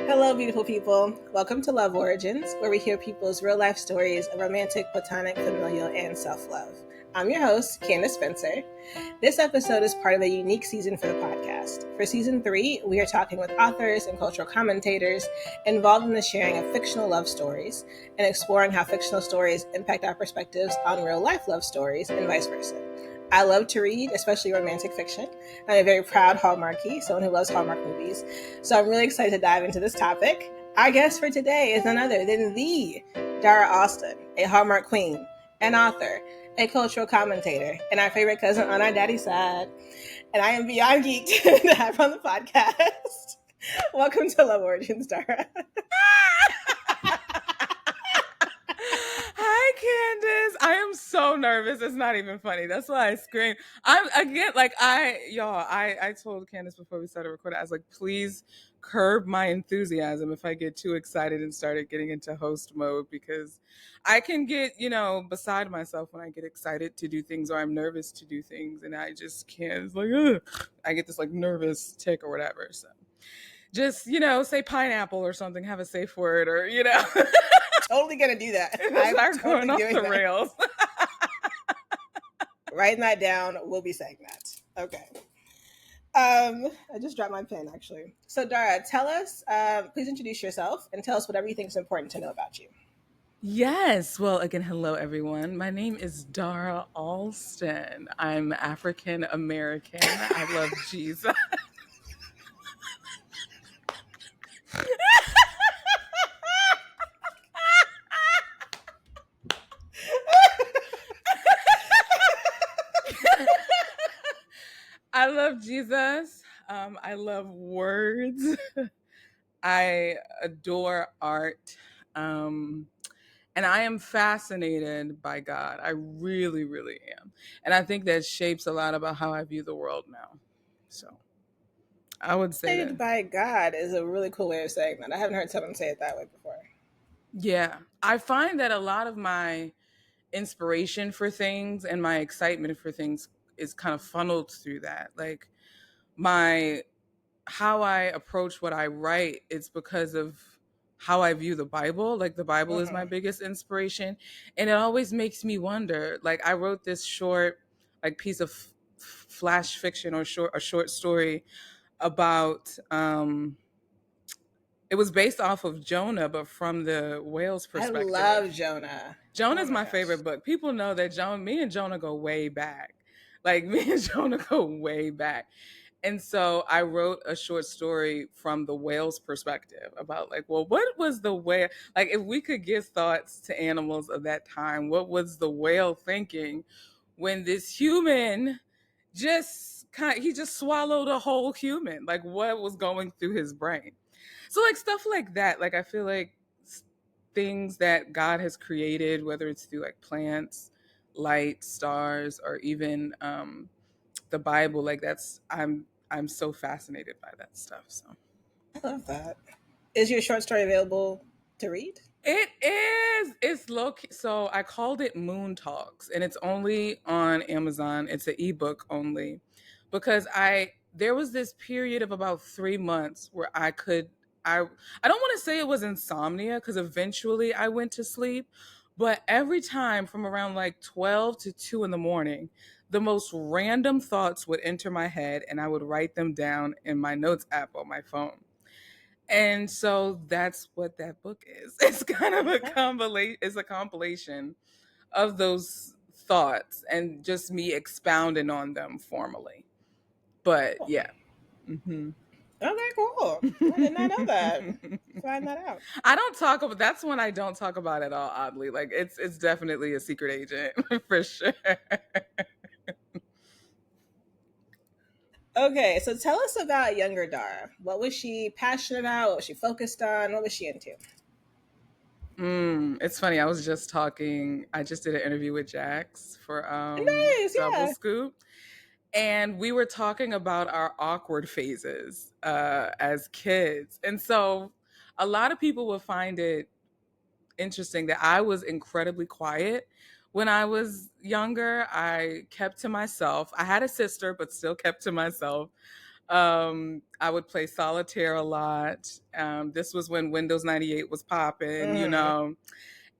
Hello, beautiful people. Welcome to Love Origins, where we hear people's real life stories of romantic, platonic, familial, and self love. I'm your host, Candace Spencer. This episode is part of a unique season for the podcast. For season 3, we are talking with authors and cultural commentators involved in the sharing of fictional love stories and exploring how fictional stories impact our perspectives on real life love stories and vice versa. I love to read, especially romantic fiction. I'm a very proud Hallmarkie, someone who loves Hallmark movies. So I'm really excited to dive into this topic. Our guest for today is none other than the Dara Alston, a Hallmark queen, an author, a cultural commentator, and our favorite cousin on our daddy's side. And I am beyond geeked to have on the podcast. Welcome to Love Origins, Dara. Hi, Candace. I am so nervous. It's not even funny. That's why I scream. I told Candace before we started recording, I was like, please curb my enthusiasm if I get too excited and started getting into host mode, because I can get, beside myself when I get excited to do things or I'm nervous to do things, and I just can't. It's like, ugh. I get this like nervous tick or whatever. So just, say pineapple or something, have a safe word, or, Totally gonna do that. I'm going off the rails. Writing that down. We'll be saying that. Okay. I just dropped my pen, actually. So, Dara, tell us, please introduce yourself and tell us whatever you think is important to know about you. Yes. Well, again, hello, everyone. My name is Dara Alston. I'm African American. I love Jesus. I love Jesus. I love words. I adore art. And I am fascinated by God. I really, really am. And I think that shapes a lot about how I view the world now. So I would say Fascinated that. by God is a really cool way of saying that. I haven't heard someone say it that way before. Yeah. I find that a lot of my inspiration for things and my excitement for things is kind of funneled through that. Like how I approach what I write, it's because of how I view the Bible. Like the Bible is my biggest inspiration, and it always makes me wonder. Like I wrote this short like piece of flash fiction or a short story about it was based off of Jonah, but from the whale's perspective. I love Jonah. Jonah's my favorite book. People know that me and Jonah go way back. Like me and Jonah go way back. And so I wrote a short story from the whale's perspective about like, well, what was the whale? Like if we could give thoughts to animals of that time, what was the whale thinking when this human he just swallowed a whole human? Like what was going through his brain? So like stuff like that. Like I feel like things that God has created, whether it's through like plants, light, stars, or even the Bible, like I'm so fascinated by that stuff. So I love that. Is your short story available to read? it is. It's low key. So I called it Moon Talks, and it's only on Amazon. It's an ebook only, because there was this period of about 3 months where I don't want to say it was insomnia, because eventually I went to sleep, but every time from around like 12 to 2 in the morning, the most random thoughts would enter my head, and I would write them down in my notes app on my phone. And so that's what that book is. It's kind of a compilation of those thoughts and just me expounding on them formally. But yeah. Mm-hmm. Okay, cool. I did not know that. Find that out. I don't talk about. That's one I don't talk about at all. Oddly, like it's definitely a secret agent for sure. Okay, so tell us about younger Dara. What was she passionate about? What was she focused on? What was she into? It's funny. I just did an interview with Jax for Nice, Double yeah. Scoop. And we were talking about our awkward phases as kids. And so a lot of people will find it interesting that I was incredibly quiet when I was younger. I kept to myself. I had a sister, but still kept to myself. I would play solitaire a lot. This was when Windows 98 was popping,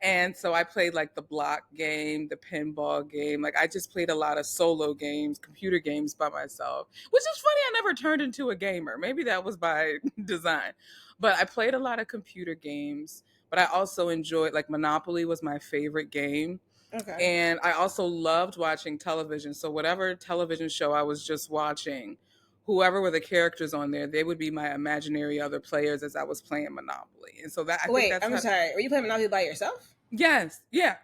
and so I played like the block game, the pinball game. Like I just played a lot of solo games, computer games by myself, which is funny. I never turned into a gamer. Maybe that was by design. But I played a lot of computer games. But I also enjoyed, like, Monopoly was my favorite game. Okay. And I also loved watching television. So whatever television show I was just watching, whoever were the characters on there, they would be my imaginary other players as I was playing Monopoly. And so that I think Wait, that's I'm how. sorry. Were you playing Monopoly by yourself? Yes, yeah.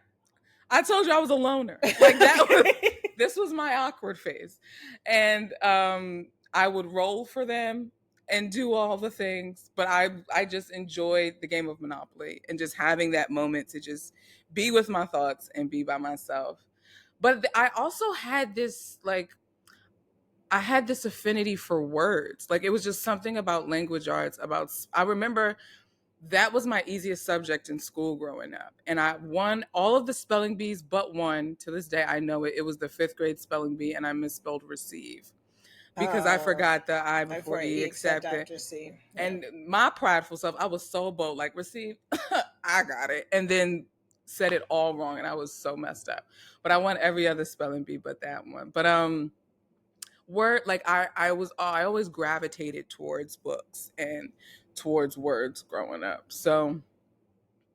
I told you I was a loner. Like that was this was my awkward phase. And I would roll for them and do all the things, but I just enjoyed the game of Monopoly and just having that moment to just be with my thoughts and be by myself. But I also had this, like, I had this affinity for words. Like it was just something about language arts. I remember that was my easiest subject in school growing up. And I won all of the spelling bees but one. To this day, I know it. It was the fifth grade spelling bee, and I misspelled receive because I Oh, forgot the I like before for E, E except accept it. after C. Yeah. And my prideful self, I was so bold, like, receive, I got it. And then said it all wrong, and I was so messed up. But I won every other spelling bee but that one. But word, like I always gravitated towards books and towards words growing up. So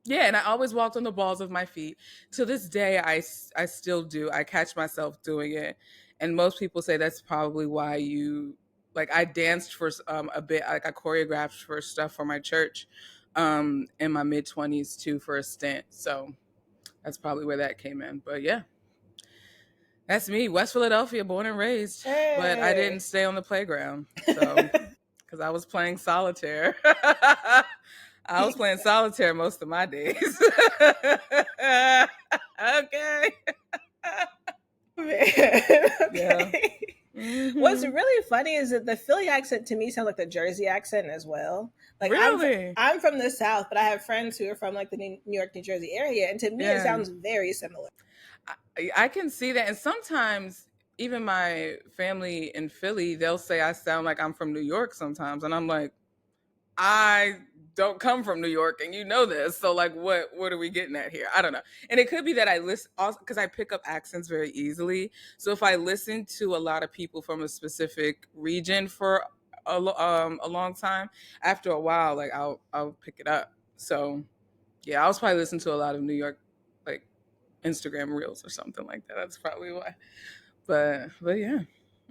yeah, and I always walked on the balls of my feet. To this day, I still do. I catch myself doing it, and most people say that's probably why you, like, I danced for a bit, like I choreographed for stuff for my church in my mid-20s too for a stint. So that's probably where that came in. But yeah, that's me, West Philadelphia, born and raised, but I didn't Hey. stay on the playground. So because I was playing solitaire. I was playing solitaire most of my days. Okay. Yeah. Okay. What's Hmm. really funny is that the Philly accent to me sounds like the Jersey accent as well. Like Really? I'm from the South, but I have friends who are from like the New York, New Jersey area, and to me it Yeah. sounds very similar. I can see that. And sometimes even my family in Philly, they'll say I sound like I'm from New York sometimes. And I'm like, I don't come from New York, and you know this. So like, what are we getting at here? I don't know. And it could be that I listen also because I pick up accents very easily. So if I listen to a lot of people from a specific region for a long time, after a while, like I'll pick it up. So yeah, I was probably listening to a lot of New York, like, Instagram reels or something like that. That's probably why. But yeah.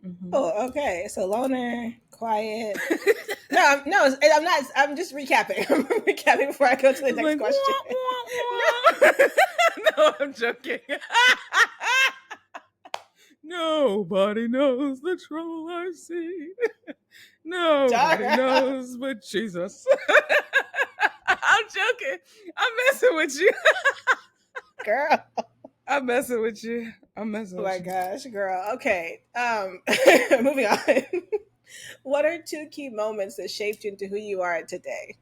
Hmm. Oh, okay. So loner, quiet. No, I'm not. I'm just recapping. I'm recapping before I go to the It's next like, question. wah, wah, wah. No, I'm joking. Nobody knows the trouble I see. Nobody Dara, knows but Jesus. I'm joking. I'm messing with you. girl. I'm messing with you. I'm messing Oh with my you. gosh, girl. Okay. Moving on. What are two key moments that shaped you into who you are today?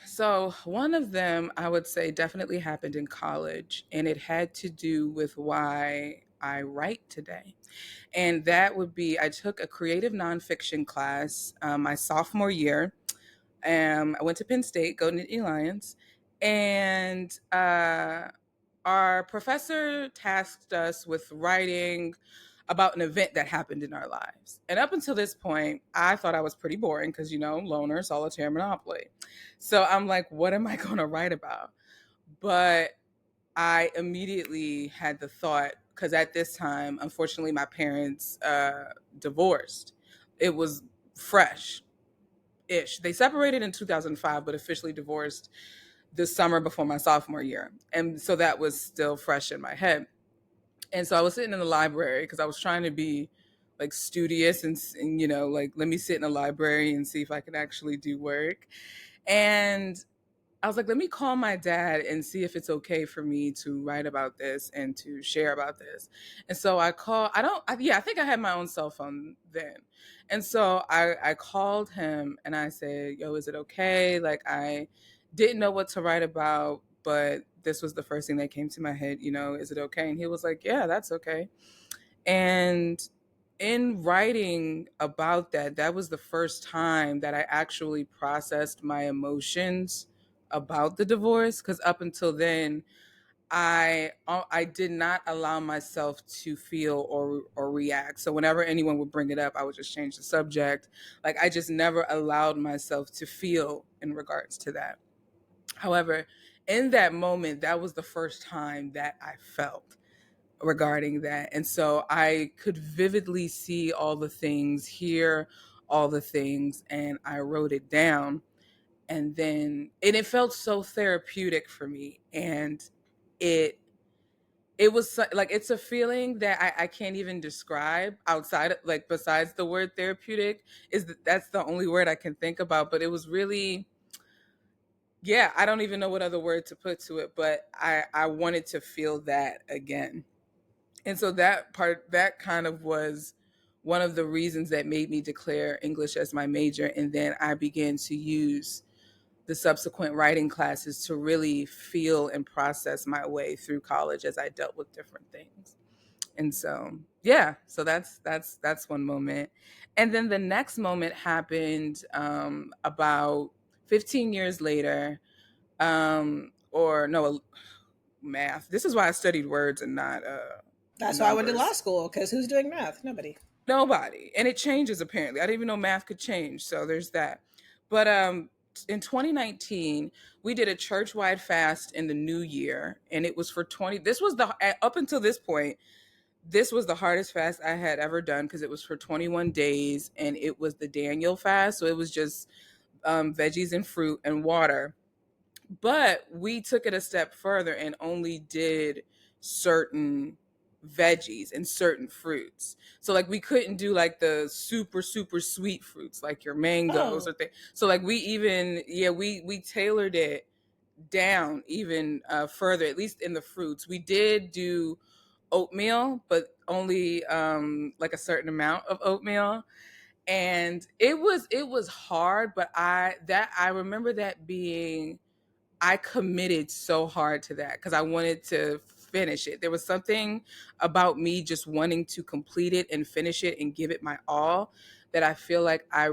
So one of them I would say definitely happened in college, and it had to do with why I write today. And that would be I took a creative nonfiction class my sophomore year. I went to Penn State, go Nittany Lions, and our professor tasked us with writing about an event that happened in our lives. And up until this point, I thought I was pretty boring because, loner, solitaire, monopoly. So I'm like, what am I going to write about? But I immediately had the thought, because at this time, unfortunately, my parents divorced. It was fresh ish. They separated in 2005, but officially divorced the summer before my sophomore year. And so that was still fresh in my head. And so I was sitting in the library because I was trying to be like studious and, like, let me sit in the library and see if I can actually do work. And I was like, let me call my dad and see if it's okay for me to write about this and to share about this. And so I think I had my own cell phone then. And so I called him and I said, yo, is it okay? Like, I didn't know what to write about, but this was the first thing that came to my head, is it okay? And he was like, yeah, that's okay. And in writing about that, that was the first time that I actually processed my emotions about the divorce. Because up until then, I did not allow myself to feel or react. So whenever anyone would bring it up, I would just change the subject. Like I just never allowed myself to feel in regards to that. However, in that moment, that was the first time that I felt regarding that. And so I could vividly see all the things, hear all the things, and I wrote it down. And it felt so therapeutic for me. And it it was like it's a feeling that I can't even describe outside of, like, besides the word therapeutic. That's the only word I can think about. But it was really, yeah, I don't even know what other word to put to it, but I wanted to feel that again. And so that kind of was one of the reasons that made me declare English as my major. And then I began to use the subsequent writing classes to really feel and process my way through college as I dealt with different things. And so, yeah, so that's one moment. And then the next moment happened about 15 years later. Or no, math. This is why I studied words and not That's why I went to law numbers. school, because who's doing math? Nobody. Nobody. And it changes apparently. I didn't even know math could change. So there's that. But in 2019, we did a church-wide fast in the new year, and it was for 20. This was the up until this point, this was the hardest fast I had ever done because it was for 21 days, and it was the Daniel fast. So it was just veggies and fruit and water. But we took it a step further and only did certain veggies and certain fruits. So like we couldn't do like the super super sweet fruits like your mangoes Oh, or things. So like we even, yeah, we tailored it down even further, at least in the fruits. We did do oatmeal, but only like a certain amount of oatmeal. And it was hard, but I remember that being, I committed so hard to that because I wanted to finish it. There was something about me just wanting to complete it and finish it and give it my all that I feel like I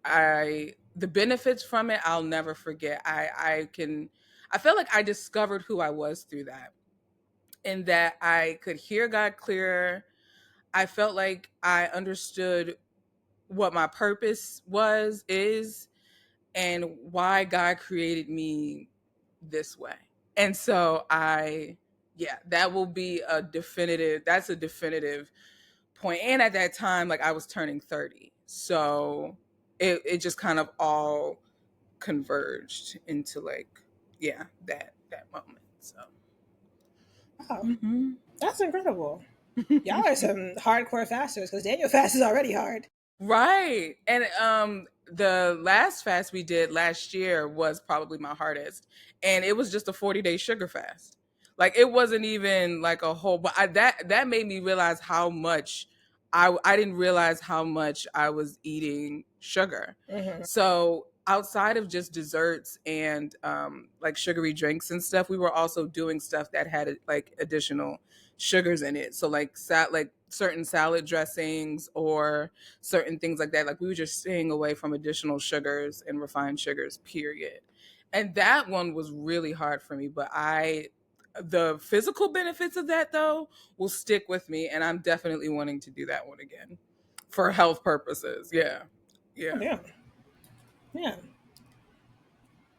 the benefits from it I'll never forget. I felt like I discovered who I was through that, and that I could hear God clearer. I felt like I understood what my purpose is, and why God created me this way. And so yeah, that will be that's a definitive point. And at that time, like I was turning 30. So it just kind of all converged into like, yeah, that moment. So, wow. mhm. That's incredible. Y'all are some hardcore fasters, because Daniel fast is already hard. Right. And the last fast we did last year was probably my hardest. And it was just a 40-day sugar fast. Like it wasn't even like a whole, but that made me realize how much I didn't realize how much I was eating sugar. Hmm. So outside of just desserts and like sugary drinks and stuff, we were also doing stuff that had like additional sugars in it. So like certain salad dressings or certain things like that. Like we were just staying away from additional sugars and refined sugars, period. And that one was really hard for me. But the physical benefits of that though will stick with me. And I'm definitely wanting to do that one again for health purposes. Yeah. Oh, Yeah. yeah. Yeah.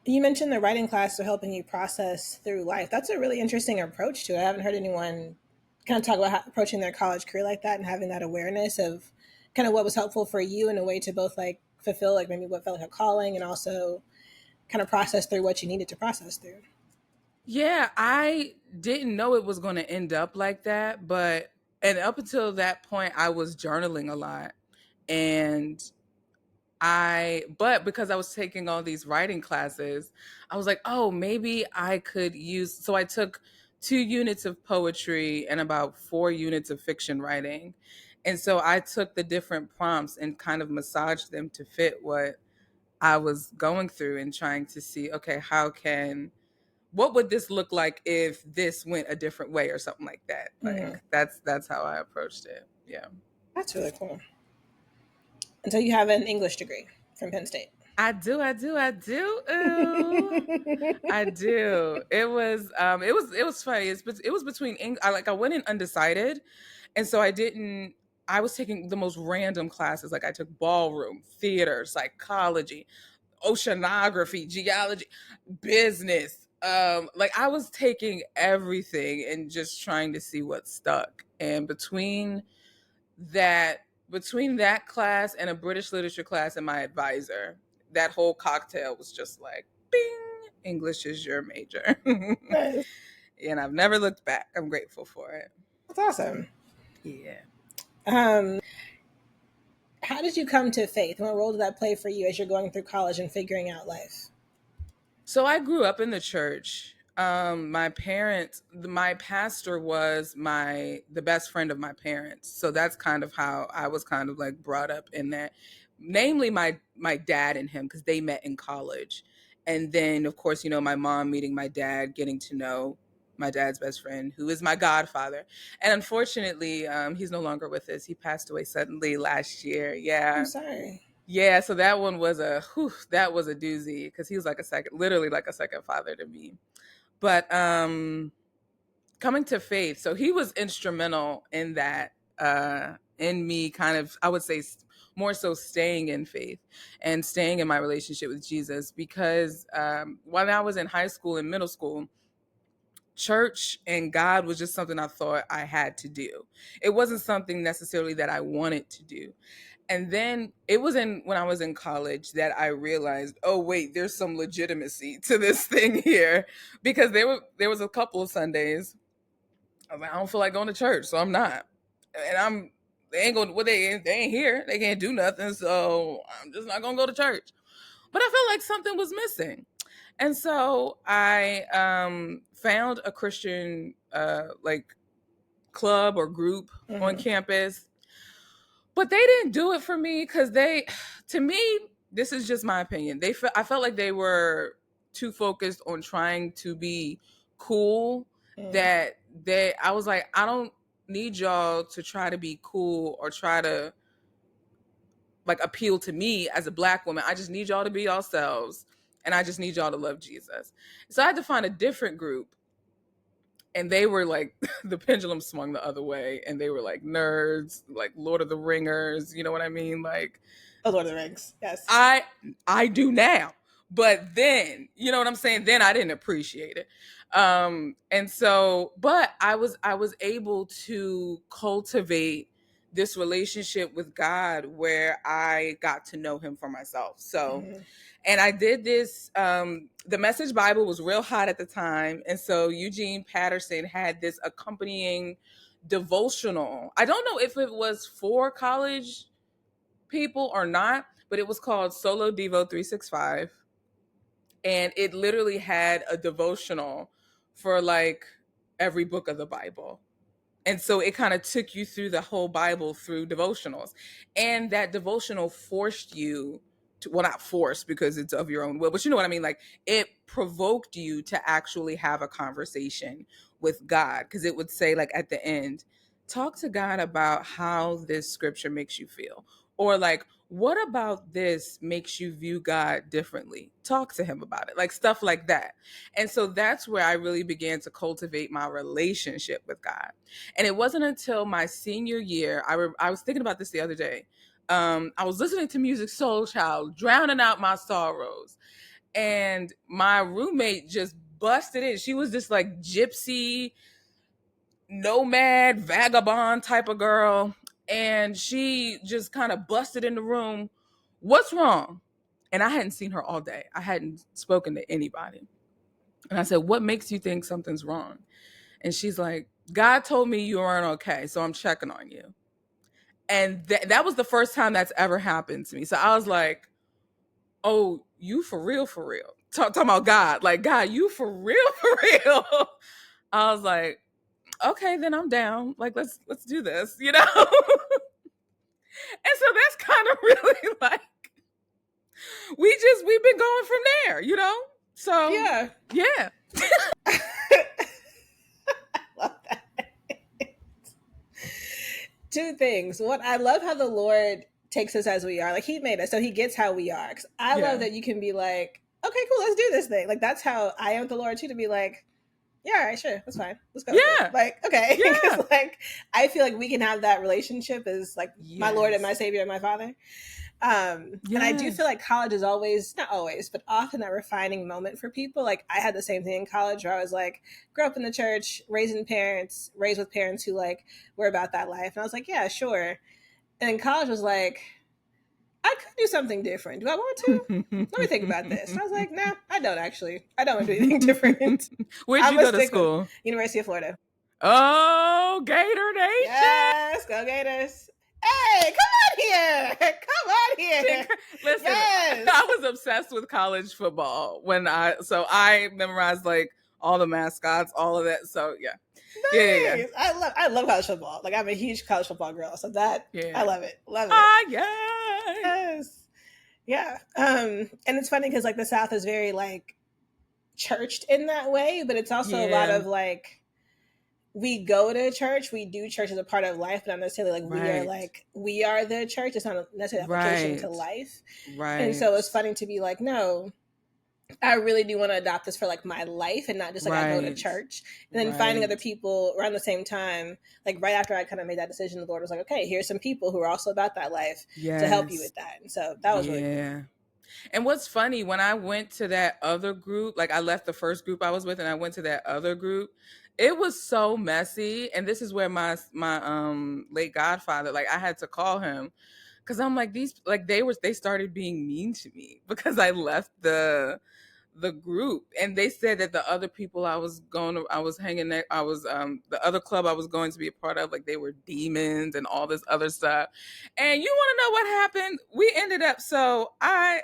You mentioned the writing class for helping you process through life. That's a really interesting approach to it. I haven't heard anyone kind of talk about how, approaching their college career like that and having that awareness of kind of what was helpful for you in a way to both like fulfill like maybe what felt like a calling and also kind of process through what you needed to process through. Yeah. I didn't know it was going to end up like that. And up until that point, I was journaling a lot. And but because I was taking all these writing classes, I was like, oh, maybe I could use. So I took 2 units of poetry and about 4 units of fiction writing. And so I took the different prompts and kind of massaged them to fit what I was going through and trying to see, okay, what would this look like if this went a different way or something like that. Like that's how I approached it. Yeah. That's really cool. And so you have an English degree from Penn State. I do. Ooh, I do. It was funny. It was between I went in undecided, and so I was taking the most random classes. Like I took ballroom, theater, psychology, oceanography, geology, business. Like I was taking everything and just trying to see what stuck. And that between that class and a British literature class and my advisor, that whole cocktail was just like, bing, English is your major. Nice. And I've never looked back. I'm grateful for it. That's awesome. Yeah. How did you come to faith? What role did that play for you as you're going through college and figuring out life? So I grew up in the church. My pastor was the best friend of my parents. So that's kind of how I was kind of like brought up in that. Namely my dad and him, because they met in college. And then of course, my mom meeting my dad, getting to know my dad's best friend, who is my godfather. And unfortunately, he's no longer with us. He passed away suddenly last year. Yeah. I'm sorry. Yeah, so that one was that was a doozy, because he was literally like a second father to me. But coming to faith, so he was instrumental in that, in me kind of, I would say, more so staying in faith and staying in my relationship with Jesus, because when I was in high school and middle school, church and God was just something I thought I had to do. It wasn't something necessarily that I wanted to do. And then it was when I was in college that I realized, oh wait, there's some legitimacy to this thing here, because there was a couple of Sundays I was like, I don't feel like going to church, so I'm not. And they ain't going. Well, they ain't here. They can't do nothing, so I'm just not gonna go to church. But I felt like something was missing, and so I found a Christian like club or group on campus. But they didn't do it for me, because to me, this is just my opinion. I felt like they were too focused on trying to be cool, that I was like, I don't need y'all to try to be cool or try to like appeal to me as a Black woman. I just need y'all to be yourselves, and I just need y'all to love Jesus. So I had to find a different group. And they were like, the pendulum swung the other way, and they were like nerds, like Lord of the Ringers, you know what I mean? Like, oh, Lord of the Rings, yes. I do now, but then, you know what I'm saying? Then I didn't appreciate it, and so, but I was able to cultivate this relationship with God where I got to know Him for myself. So. And I did this, the Message Bible was real hot at the time. And so Eugene Patterson had this accompanying devotional. I don't know if it was for college people or not, but it was called Solo Devo 365. And it literally had a devotional for like every book of the Bible. And so it kind of took you through the whole Bible through devotionals. And that devotional forced you to, well, not forced because it's of your own will, but you know what I mean? Like it provoked you to actually have a conversation with God, because it would say like at the end, talk to God about how this scripture makes you feel. Or like, what about this makes you view God differently? Talk to Him about it, like stuff like that. And so that's where I really began to cultivate my relationship with God. And it wasn't until my senior year, I was thinking about this the other day. I was listening to music Soul Child, drowning out my sorrows. And my roommate just busted in. She was this like gypsy, nomad, vagabond type of girl. And she just kind of busted in the room. What's wrong? And I hadn't seen her all day. I hadn't spoken to anybody. And I said, what makes you think something's wrong? And she's like, God told me you weren't okay, so I'm checking on you. And that was the first time that's ever happened to me. So I was like, oh, you for real, for real. Talking about God, like, God, you for real, for real. I was like, okay, then I'm down. Like, let's do this, you know? And so that's kind of really like, we've been going from there, you know? So yeah. I love that. Two things. One, I love how the Lord takes us as we are. Like, he made us, so he gets how we are. 'Cause I love Yeah. that you can be like, okay, cool, let's do this thing. Like, that's how I am with the Lord too, to be like, yeah, all right, sure, that's fine. Let's go with it. Yeah. Like, okay. Yeah. Because like I feel like we can have that relationship as like my Lord and my Yes. Savior and my Father. And I do feel Yes. like college is always, not always, but often that refining moment for people. Like I had the same thing in college where I was like, grew up in the church, raised with parents who like were about that life. And I was like, yeah, sure. And then college was like, I could do something different. Do I want to? Let me think about this. And I was like, nah, I don't actually. I don't want to do anything different. Where'd I'm you going go to to stick with school? University of Florida. Oh, Gator Nation. Yes, go Gators. Hey, come on here. Come on here. Listen, Yes. I was obsessed with college football so I memorized like all the mascots, all of that. So yeah. Nice. I love college football. Like I'm a huge college football girl. So that Yeah. I love it. Love it. Ah, yeah. Yes. Yeah. And it's funny because like the South is very like churched in that way, but it's also a lot Yeah. of like we go to church, we do church as a part of life, but not necessarily like we are the church. It's not necessarily application to life. Right. And so it's funny to be like, no, I really do want to adopt this for like my life and not just like I go to church. And then finding other people around the same time, like right after I kind of made that decision, the Lord was like, okay, here's some people who are also about that life to help you with that. And so that was really cool. And what's funny, when I went to that other group, like I left the first group I was with and I went to that other group, it was so messy. And this is where my late godfather, like I had to call him because I'm like, they started being mean to me because I left the group, and they said that the other people I was hanging there, the other club I was going to be a part of, like they were demons and all this other stuff. And you want to know what happened? We ended up, so I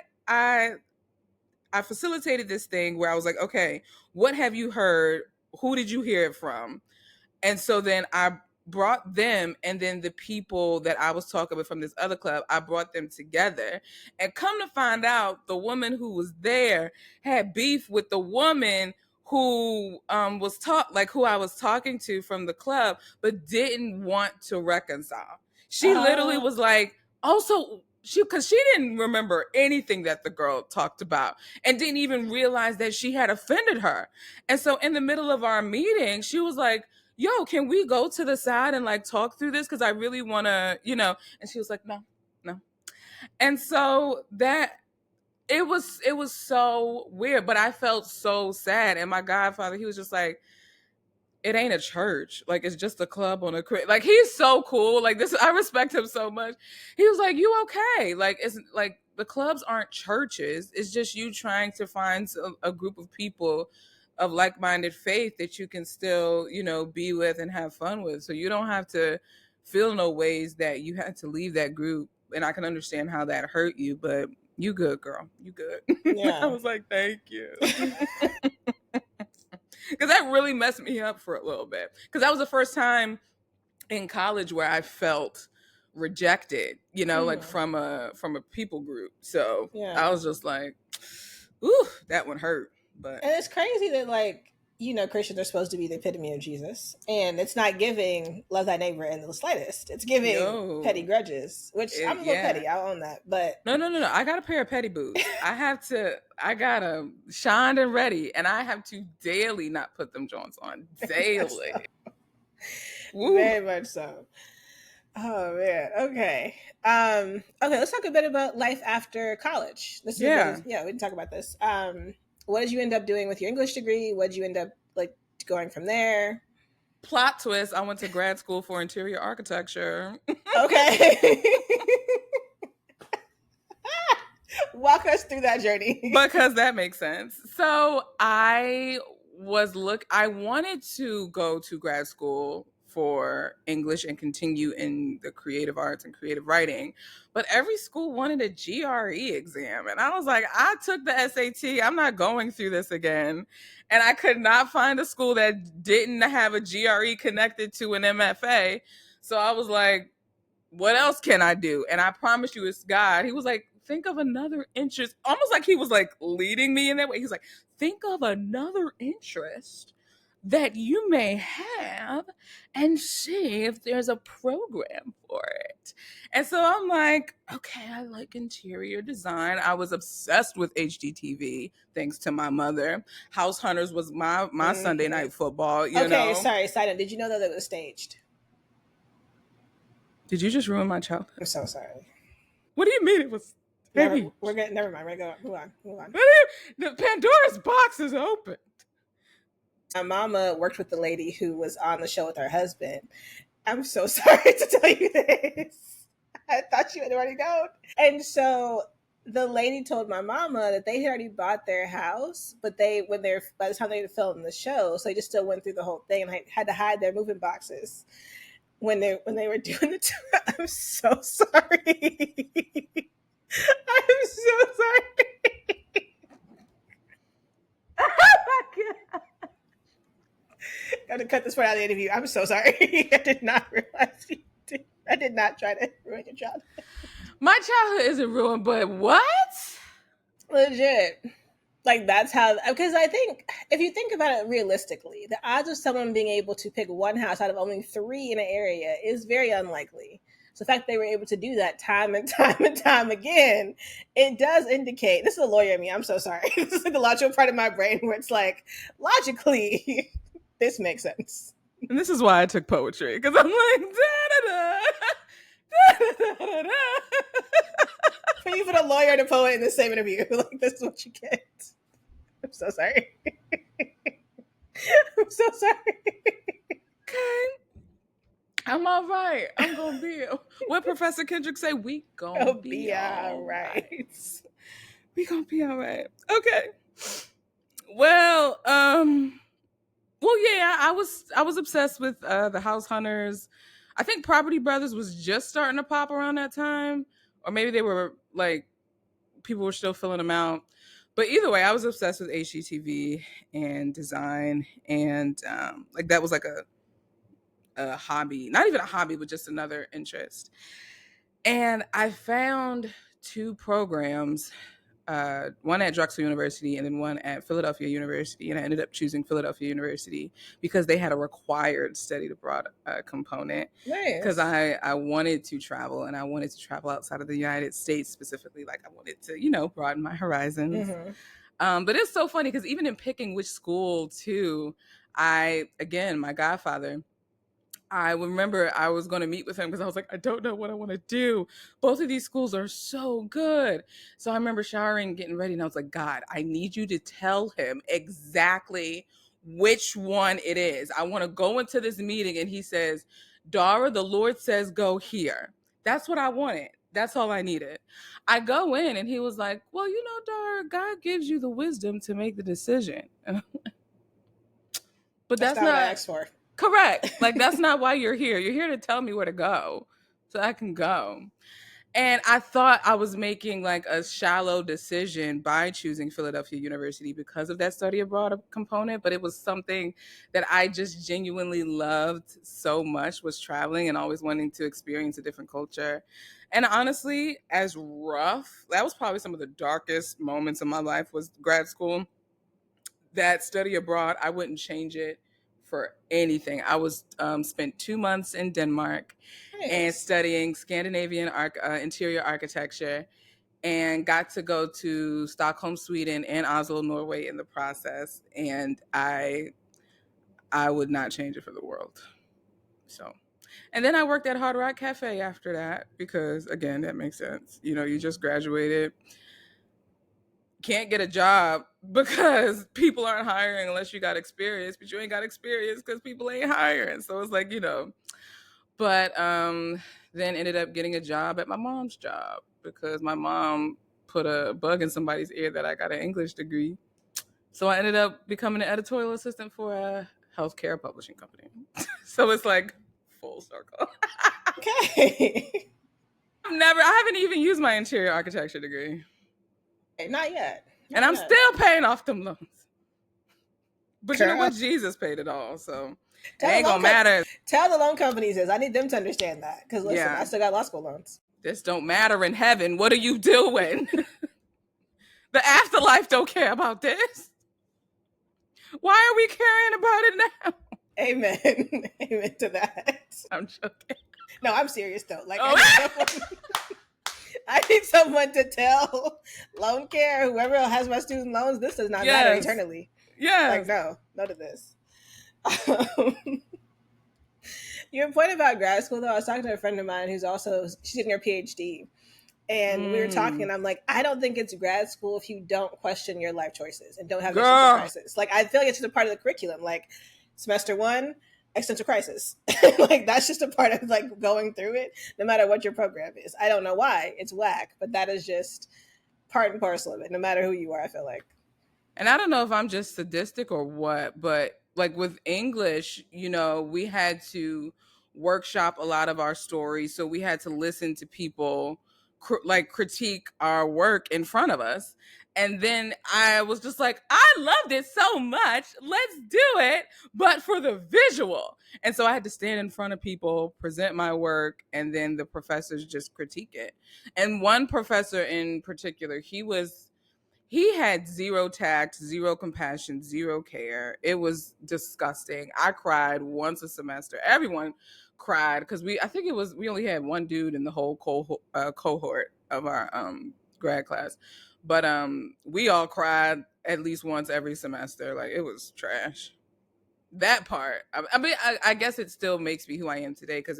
facilitated this thing where I was like, okay, what have you heard? Who did you hear it from? And so then I brought them, and then the people that I was talking with from this other club, I brought them together. And come to find out, the woman who was there had beef with the woman who who I was talking to from the club, but didn't want to reconcile. She literally was like, also, because she didn't remember anything that the girl talked about and didn't even realize that she had offended her. And so in the middle of our meeting, she was like, yo, can we go to the side and like talk through this? Because I really want to, and she was like, no. And so it was so weird, but I felt so sad. And my godfather, he was just like, it ain't a church. Like, it's just a club on a crib. Like, he's so cool. Like, this, I respect him so much. He was like, you okay? Like, it's like the clubs aren't churches. It's just you trying to find a group of people of like-minded faith that you can still, be with and have fun with. So you don't have to feel no ways that you had to leave that group. And I can understand how that hurt you, but you good, girl. You good. Yeah. I was like, thank you. Because that really messed me up for a little bit. Because that was the first time in college where I felt rejected, like from a people group. So I was just like, ooh, that one hurt. But and it's crazy that like Christians are supposed to be the epitome of Jesus, and it's not giving love thy neighbor in the slightest. It's giving petty grudges, which I'm a little petty. I'll own that. But no. I got a pair of petty boots. I got them shined and ready, and I have to daily not put them joints on daily. Very much so. Oh man. Okay. Okay. Let's talk a bit about life after college. We can talk about this. What did you end up doing with your English degree? What did you end up like going from there? Plot twist, I went to grad school for interior architecture. Okay. Walk us through that journey. Because that makes sense. So I wanted to go to grad school for English and continue in the creative arts and creative writing. But every school wanted a GRE exam. And I was like, I took the SAT. I'm not going through this again. And I could not find a school that didn't have a GRE connected to an MFA. So I was like, what else can I do? And I promise you, it's God. He was like, think of another interest. Almost like he was like leading me in that way. He's like, think of another interest that you may have and see if there's a program for it. And so I'm like, okay, I like interior design. I was obsessed with HGTV thanks to my mother. House Hunters was my Sunday night football, you know. Sorry, side note. Did you know that it was staged? Did you just ruin my childhood? I'm so sorry. What do you mean it was staged? Never mind. We're going to move on. The Pandora's box is open. My mama worked with the lady who was on the show with her husband. I'm so sorry to tell you this. I thought you had already known. And so the lady told my mama that they had already bought their house, but by the time they filmed the show, so they just still went through the whole thing and had to hide their moving boxes when they were doing the tour. I'm so sorry. I'm so sorry. Oh my God. I'm gonna cut this part out of the interview. I'm so sorry. I did not realize you did. I did not try to ruin your childhood. My childhood isn't ruined, but what? Legit. Like that's how, because I think if you think about it realistically, the odds of someone being able to pick one house out of only 3 in an area is very unlikely. So the fact they were able to do that time and time and time again, it does indicate, this is a lawyer in me, I'm so sorry. This is like the logical part of my brain where it's like, logically, this makes sense. And this is why I took poetry, because I'm like, da-da-da, da-da-da-da. For you put a lawyer and a poet in the same interview, like this is what you get. I'm so sorry. I'm so sorry. Okay. I'm all right. I'm going to be. What Professor Kendrick say? We going to be all right. We going to be all right. Okay. Well, yeah, I was obsessed with the House Hunters. I think Property Brothers was just starting to pop around that time, or maybe they were like people were still filling them out. But either way, I was obsessed with HGTV and design, and like that was like a hobby, not even a hobby, but just another interest. And I found 2 programs. One at Drexel University and then one at Philadelphia University. And I ended up choosing Philadelphia University because they had a required study abroad component. Nice. Because I wanted to travel, and I wanted to travel outside of the United States specifically. Like I wanted to, broaden my horizons. Mm-hmm. But it's so funny because even in picking which school too, my godfather, I remember I was going to meet with him because I was like, I don't know what I want to do. Both of these schools are so good. So I remember showering, getting ready, and I was like, God, I need you to tell him exactly which one it is. I want to go into this meeting and he says, Dara, the Lord says go here. That's what I wanted. That's all I needed. I go in and he was like, well, Dara, God gives you the wisdom to make the decision. But that's not what I asked for. Correct. Like, that's not why you're here. You're here to tell me where to go so I can go. And I thought I was making like a shallow decision by choosing Philadelphia University because of that study abroad component. But it was something that I just genuinely loved so much, was traveling and always wanting to experience a different culture. And honestly, as rough, that was probably some of the darkest moments of my life was grad school. That study abroad, I wouldn't change it for anything. I was spent 2 months in Denmark. Nice. And studying Scandinavian interior architecture, and got to go to Stockholm, Sweden, and Oslo, Norway in the process. And I would not change it for the world. So, and then I worked at Hard Rock Cafe after that because, again, that makes sense. You just graduated. Can't get a job because people aren't hiring unless you got experience, but you ain't got experience because people ain't hiring. So it's like, but then ended up getting a job at my mom's job because my mom put a bug in somebody's ear that I got an English degree. So I ended up becoming an editorial assistant for a healthcare publishing company. So it's like full circle. Okay. I haven't even used my interior architecture degree. Not yet. And I'm still paying off them loans. But you know what? Jesus paid it all, so it ain't gonna matter. Tell the loan companies this. I need them to understand that. Because listen, I still got law school loans. This don't matter in heaven. What are you doing? The afterlife don't care about this. Why are we caring about it now? Amen. Amen to that. I'm joking. No, I'm serious though. Like I Oh, need someone I need someone to tell loan care, whoever has my student loans, this does not matter yes. eternally. Like, Yes. no to this. Your point about grad school, though, I was talking to a friend of mine who's also, she's getting her PhD. And we were talking, Mm. and I'm like, I don't think it's grad school if you don't question your life choices and don't have an existential Girl. crisis. Like, I feel like it's just a part of the curriculum. Like, semester one, existential crisis. Like, that's just a part of like going through it, no matter what your program is. I don't know why it's whack, but that is just part and parcel of it, no matter who you are, I feel like. And I don't know if I'm just sadistic or what, but like with English, we had to workshop a lot of our stories. So we had to listen to people critique our work in front of us. And then I was just like, I loved it so much. Let's do it, but for the visual. And so I had to stand in front of people, present my work, and then the professors just critique it. And one professor in particular, he had zero tact, zero compassion, zero care. It was disgusting. I cried once a semester. Everyone cried because we only had one dude in the whole cohort of our grad class, but we all cried at least once every semester. Like, it was trash. That part. I mean, I guess it still makes me who I am today because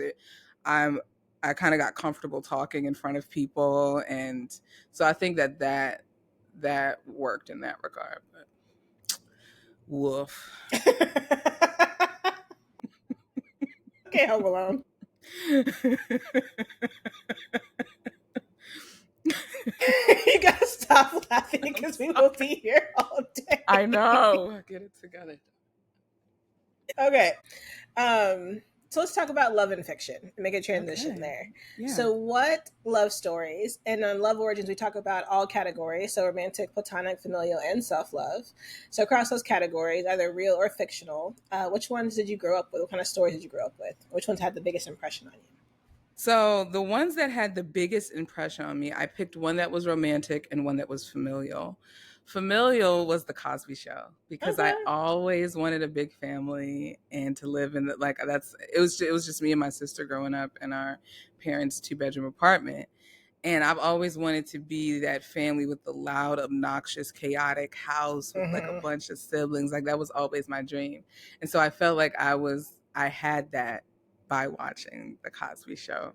I'm I kind of got comfortable talking in front of people, and so I think that worked in that regard. But woof. Okay, Home Alone. You gotta stop laughing because we will be here all day. I know. Get it together. Okay. So let's talk about love and fiction and make a transition Okay. there. Yeah. So what love stories, and on Love Origins we talk about all categories, so romantic, platonic, familial, and self-love. So across those categories, either real or fictional, which ones did you grow up with? What kind of stories did you grow up with? Which ones had the biggest impression on you? So the ones that had the biggest impression on me, I picked one that was romantic and one that was familial. Familial was the Cosby Show because Okay. I always wanted a big family and to live in it was just me and my sister growing up in our parents' 2-bedroom apartment. And I've always wanted to be that family with the loud, obnoxious, chaotic house with like a bunch of siblings. Like, that was always my dream. And so I felt like I had that by watching the Cosby Show.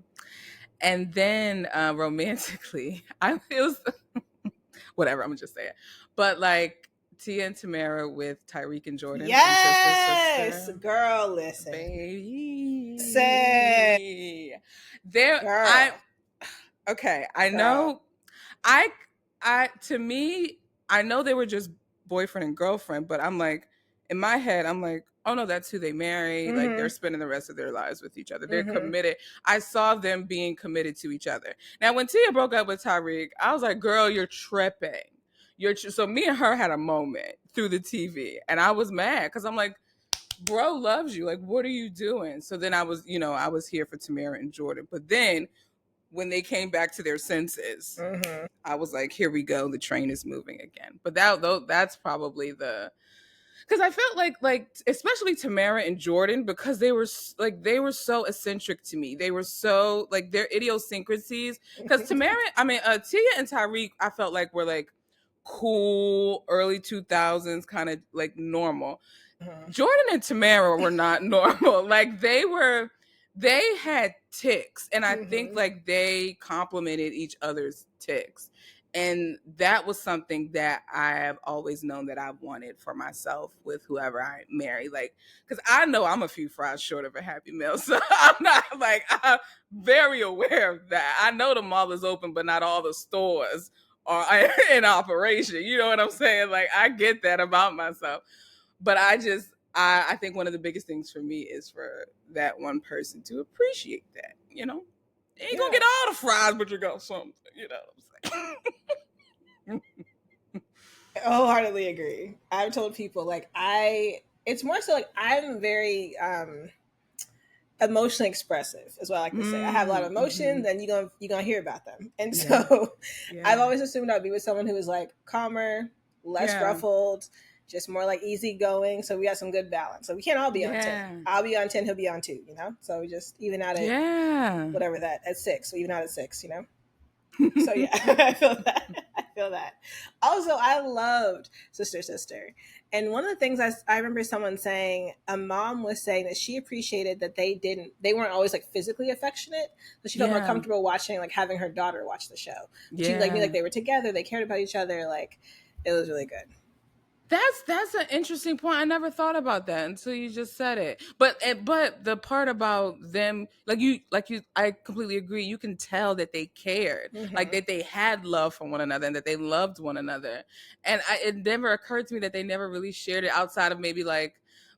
And then romantically, it was whatever, I'm gonna just say it. But like Tia and Tamara with Tyreek and Jordan from Sister Yes, Sister. girl, listen, Baby. say, There girl. Okay, I know. To me, I know they were just boyfriend and girlfriend, but I'm like, in my head, I'm like, oh no, that's who they marry. Mm-hmm. Like, they're spending the rest of their lives with each other. They're committed. I saw them being committed to each other. Now, when Tia broke up with Tyreek, I was like, girl, you're tripping. So me and her had a moment through the TV, and I was mad because I'm like, bro loves you. Like, what are you doing? So then I was here for Tamara and Jordan. But then when they came back to their senses, I was like, here we go. The train is moving again. But that's probably because I felt like especially Tamara and Jordan, because they were so eccentric to me. They were so like their idiosyncrasies. Because Tia and Tyreek, I felt like were like cool early 2000s kind of like normal. Jordan and Tamara were not normal. Like, they had ticks, and I think like they complemented each other's ticks. And that was something that I have always known that I wanted for myself with whoever I marry. Like, because I know I'm a few fries short of a Happy Meal. So I'm very aware of that. I know the mall is open, but not all the stores are in operation. You know what I'm saying? Like, I get that about myself. But I think one of the biggest things for me is for that one person to appreciate that. You ain't gonna get all the fries, but you got something. You know what I'm saying? I wholeheartedly agree. I've told people like it's more so like I'm very emotionally expressive is what I like to say. I have a lot of emotions, and you're gonna hear about them. And so I've always assumed I'd be with someone who is like calmer, less ruffled, just more like easygoing. So we got some good balance. So we can't all be on 10. I'll be on 10, he'll be on 2, you know? So we just even out at whatever that at 6. So even out at 6, you know? So yeah, I feel that. I feel that. Also, I loved Sister Sister. And one of the things I remember someone saying, a mom was saying that she appreciated that they weren't always like physically affectionate. So she felt more comfortable watching, like having her daughter watch the show. She like knew like they were together, they cared about each other. Like it was really good. That's an interesting point. I never thought about that until you just said it. But the part about them, I completely agree. You can tell that they cared, like that they had love for one another and that they loved one another. And it never occurred to me that they never really shared it outside of maybe like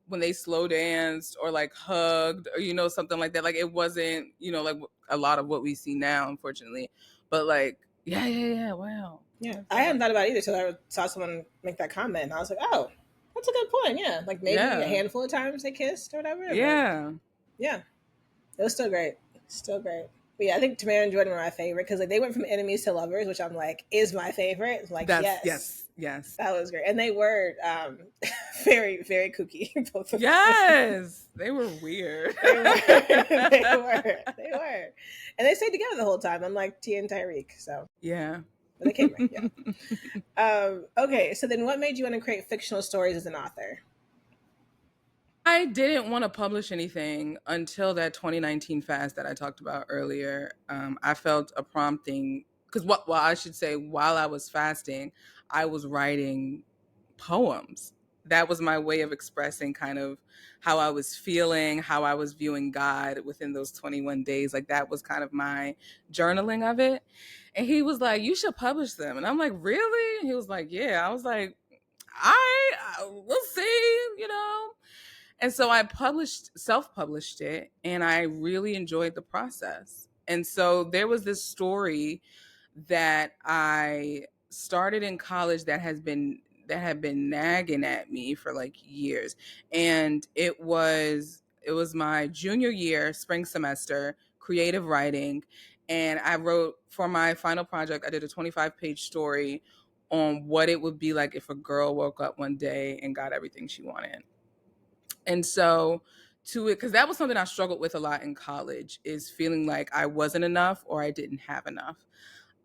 when they slow danced or like hugged or something like that. Like it wasn't like a lot of what we see now, unfortunately. But like wow. Yeah, I hadn't thought about it either till I saw someone make that comment, and I was like, "Oh, that's a good point." Yeah, like maybe a handful of times they kissed or whatever. Yeah, yeah, it was still great, still great. But yeah, I think Tamara and Jordan were my favorite because like they went from enemies to lovers, which I'm like is my favorite. It's like yes, that was great, and they were very very kooky. Both of them. They were weird. they were, and they stayed together the whole time. Unlike Tia and Tyreek, so yeah. But they came right, yeah. Okay, so then what made you want to create fictional stories as an author? I didn't want to publish anything until that 2019 fast that I talked about earlier. I felt a prompting because I should say while I was fasting, I was writing poems. That was my way of expressing kind of how I was feeling, how I was viewing God within those 21 days. Like that was kind of my journaling of it. And he was like, "You should publish them." And I'm like, "Really?" And he was like, "Yeah." I was like, "All right, we'll see. And so I self-published it, and I really enjoyed the process. And so there was this story that I started in college that had been nagging at me for like years. And it was my junior year, spring semester, creative writing. And I wrote for my final project, I did a 25-page story on what it would be like if a girl woke up one day and got everything she wanted. And so because that was something I struggled with a lot in college, is feeling like I wasn't enough or I didn't have enough.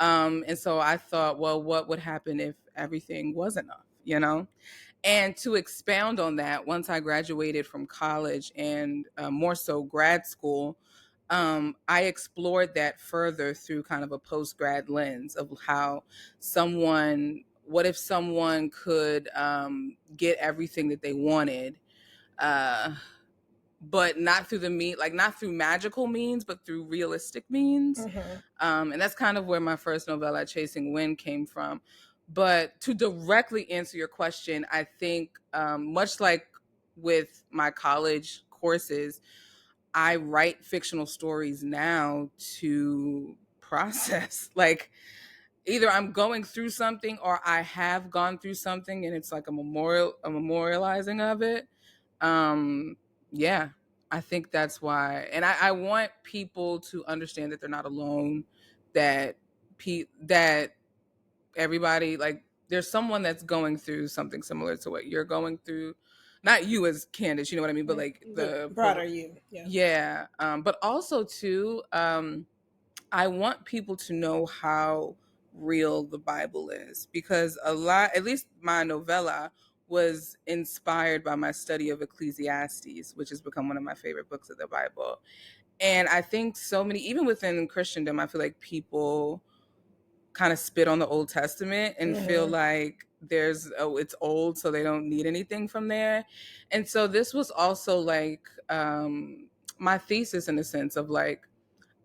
And so I thought, well, what would happen if everything was enough? And to expound on that, once I graduated from college and more so grad school, I explored that further through kind of a post-grad lens of what if someone could get everything that they wanted, but not through not through magical means, but through realistic means. And that's kind of where my first novella, Chasing Wind, came from. But to directly answer your question, I think much like with my college courses, I write fictional stories now to process. Like either I'm going through something or I have gone through something, and it's like a memorializing of it. Yeah, I think that's why. And I want people to understand that they're not alone, that that everybody, like there's someone that's going through something similar to what you're going through. Not you as Candace, you know what I mean, but like the broader you. Yeah. But also too, I want people to know how real the Bible is, because at least my novella was inspired by my study of Ecclesiastes, which has become one of my favorite books of the Bible. And I think so many, even within Christendom, I feel like people kind of spit on the Old Testament and feel like it's old, so they don't need anything from there. And so this was also like my thesis, in a sense of like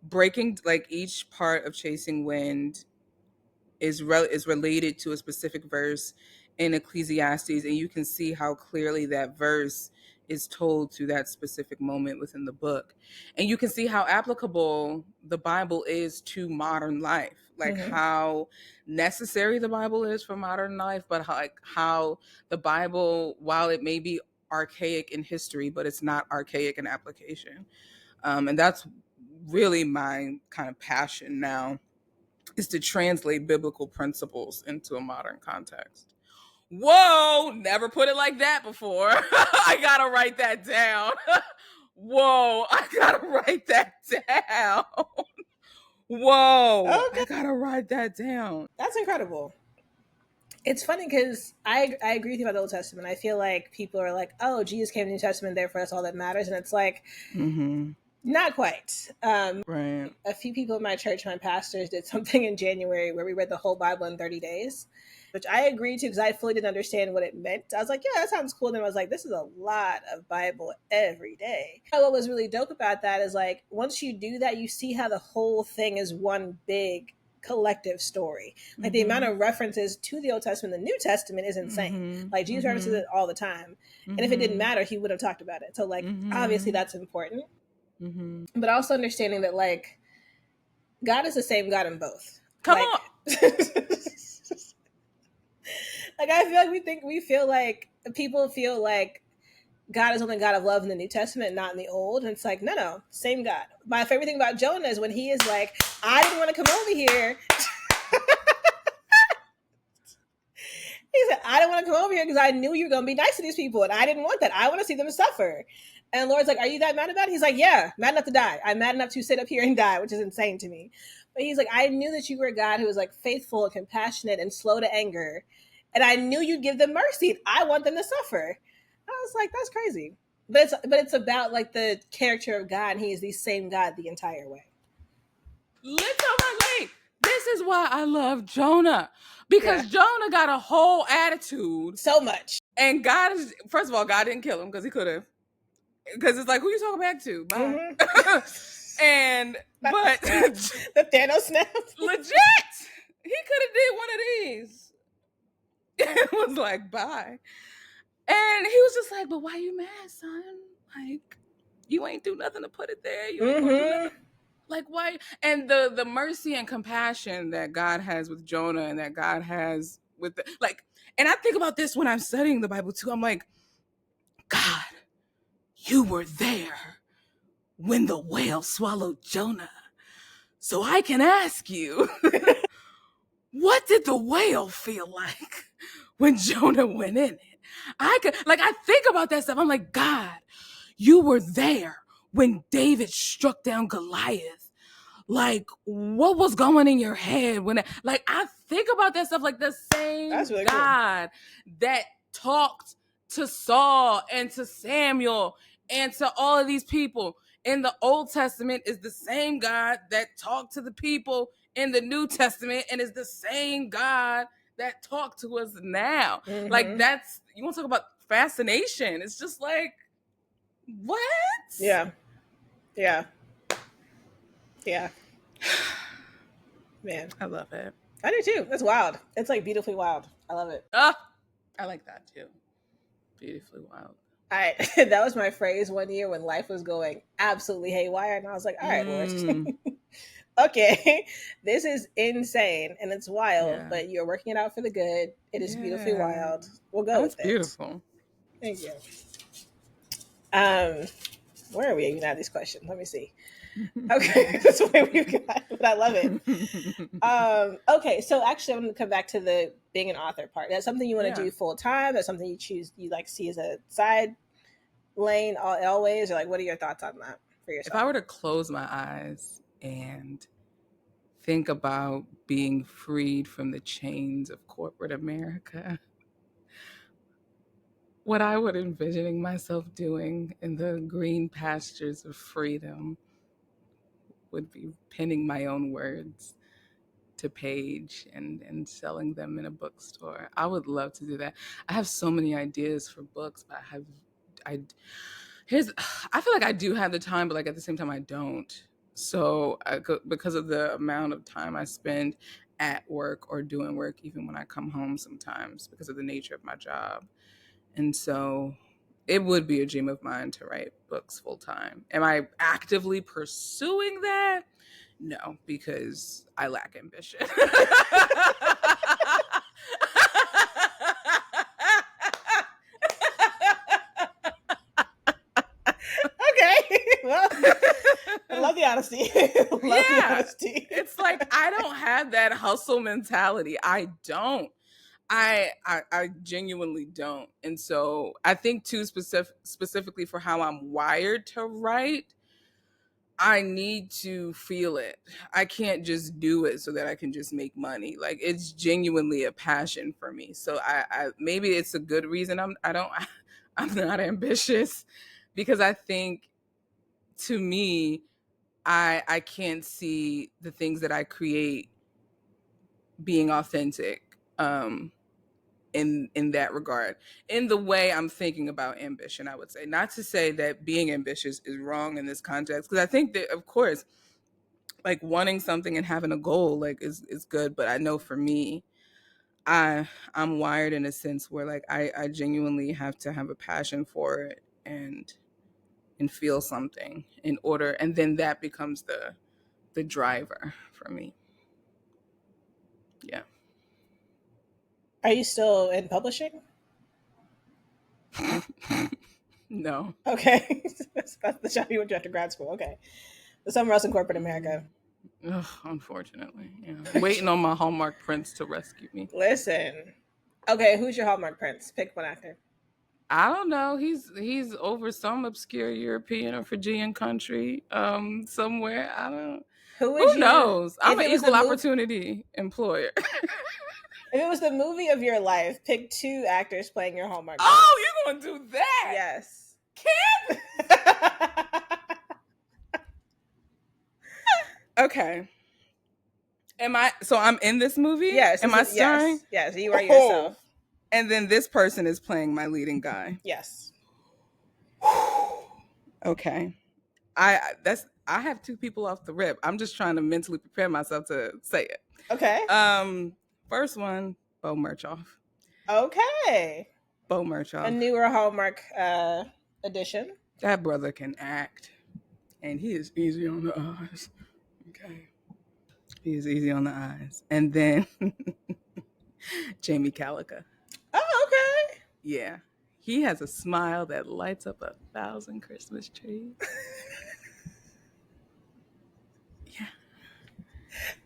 breaking, like each part of Chasing Wind is related to a specific verse in Ecclesiastes, and you can see how clearly that verse is told to that specific moment within the book. And you can see how applicable the Bible is to modern life, like how necessary the Bible is for modern life, but how the Bible, while it may be archaic in history, but it's not archaic in application. And that's really my kind of passion now, is to translate biblical principles into a modern context. Whoa, never put it like that before. I gotta write that down. Whoa, I gotta write that down. Whoa, Okay. I gotta write that down. That's incredible. It's funny because I agree with you about the Old Testament. I feel like people are like, oh, Jesus came in the New Testament, therefore that's all that matters. And it's like, not quite. Right. A few people in my church, my pastors, did something in January where we read the whole Bible in 30 days, which I agreed to because I fully didn't understand what it meant. I was like, yeah, that sounds cool. And I was like, this is a lot of Bible every day. What was really dope about that is like, once you do that, you see how the whole thing is one big collective story. Like the amount of references to the Old Testament, the New Testament is insane. Like Jesus references it all the time. And if it didn't matter, he would have talked about it. So like, obviously that's important. But also understanding that like God is the same God in both. Come like, on. Like I feel like we feel like people feel like God is only God of love in the New Testament, not in the Old. And it's like, no, same God. My favorite thing about Jonah is when he is like, I didn't want to come over here. He said, I didn't want to come over here because I knew you were going to be nice to these people. And I didn't want that. I want to see them suffer. And the Lord's like, are you that mad about it? He's like, yeah, mad enough to die. I'm mad enough to sit up here and die, which is insane to me. But he's like, I knew that you were a God who was like faithful and compassionate and slow to anger. And I knew you'd give them mercy. And I want them to suffer. I was like, that's crazy. But it's about like the character of God. And he is the same God the entire way. Literally. This is why I love Jonah. Because Jonah got a whole attitude. So much. And God is, first of all, God didn't kill him because he could have. Because it's like, who you talking back to? Bye. But the Thanos snap. Legit. He could have did one of these. It was like, bye. And he was just like, but why you mad, son? Like, you ain't do nothing to put it there. You ain't gonna do nothing. Like, why? And the mercy and compassion that God has with Jonah and that God has with the, like, and I think about this when I'm studying the Bible too. I'm like, God, you were there when the whale swallowed Jonah. So I can ask you, what did the whale feel like when Jonah went in it? I think about that stuff. I'm like, God, you were there when David struck down Goliath. Like, what was going in your head when I think about that stuff, like the same really God that talked to Saul and to Samuel and to all of these people in the Old Testament is the same God that talked to the people in the New Testament and is the same God that talked to us now. Like, that's, you want to talk about fascination. It's just like, what? Yeah. Man, I love it. I do too. That's wild. It's like beautifully wild. I love it. I like that too. Beautifully wild. That was my phrase one year when life was going absolutely haywire, and I was like, all right, Lord. Okay, this is insane and it's wild, but you're working it out for the good. It is beautifully wild. We'll go with it. Beautiful. Thank you. Where are we even at these questions? Let me see. Okay, that's the way we've got, but I love it. Okay, so actually I'm going to come back to the being an author part. That's something you want to do full time? That's something you like see as a side lane always? Or like, what are your thoughts on that for yourself? If I were to close my eyes and think about being freed from the chains of corporate America, what I would envisioning myself doing in the green pastures of freedom would be penning my own words to page and selling them in a bookstore. I would love to do that. I have so many ideas for books, but I feel like I do have the time, but like at the same time I don't. So because of the amount of time I spend at work or doing work, even when I come home sometimes because of the nature of my job. And so it would be a dream of mine to write books full time. Am I actively pursuing that? No, because I lack ambition. Okay. Well, honesty. Love the honesty. It's like I don't have that hustle mentality. I don't. I genuinely don't. And so I think too specifically for how I'm wired to write, I need to feel it. I can't just do it so that I can just make money. Like it's genuinely a passion for me. So I maybe it's a good reason I'm not ambitious, because I think to me I can't see the things that I create being authentic in that regard, in the way I'm thinking about ambition. I would say, not to say that being ambitious is wrong in this context, because I think that of course like wanting something and having a goal like is good, but I know for me I'm wired in a sense where like I genuinely have to have a passion for it and feel something in order, and then that becomes the driver for me. Yeah. Are you still in publishing? No. Okay. That's the job you went to after grad school. Okay. Somewhere else in corporate America. Ugh, unfortunately, yeah. Waiting on my Hallmark prince to rescue me. Listen. Okay, who's your Hallmark prince? Pick one actor. I don't know. He's over some obscure European or Fijian country, somewhere. I don't. Who would Who you? knows? I'm If an it was equal the opportunity employer. If it was the movie of your life, pick two actors playing your Hallmark prince. Oh, you're gonna do that? Yes. Kim? Okay. I'm in this movie? Yes. Am I starring? Yes, you are yourself. And then this person is playing my leading guy. Yes. Okay. I have two people off the rip. I'm just trying to mentally prepare myself to say it. Okay. First one, Bo Murchoff. Okay. Bo Murchoff. A newer Hallmark edition. That brother can act, and he is easy on the eyes. Okay. He is easy on the eyes. And then Jamie Calica. Oh, okay. Yeah. He has a smile that lights up 1,000 Christmas trees. Yeah.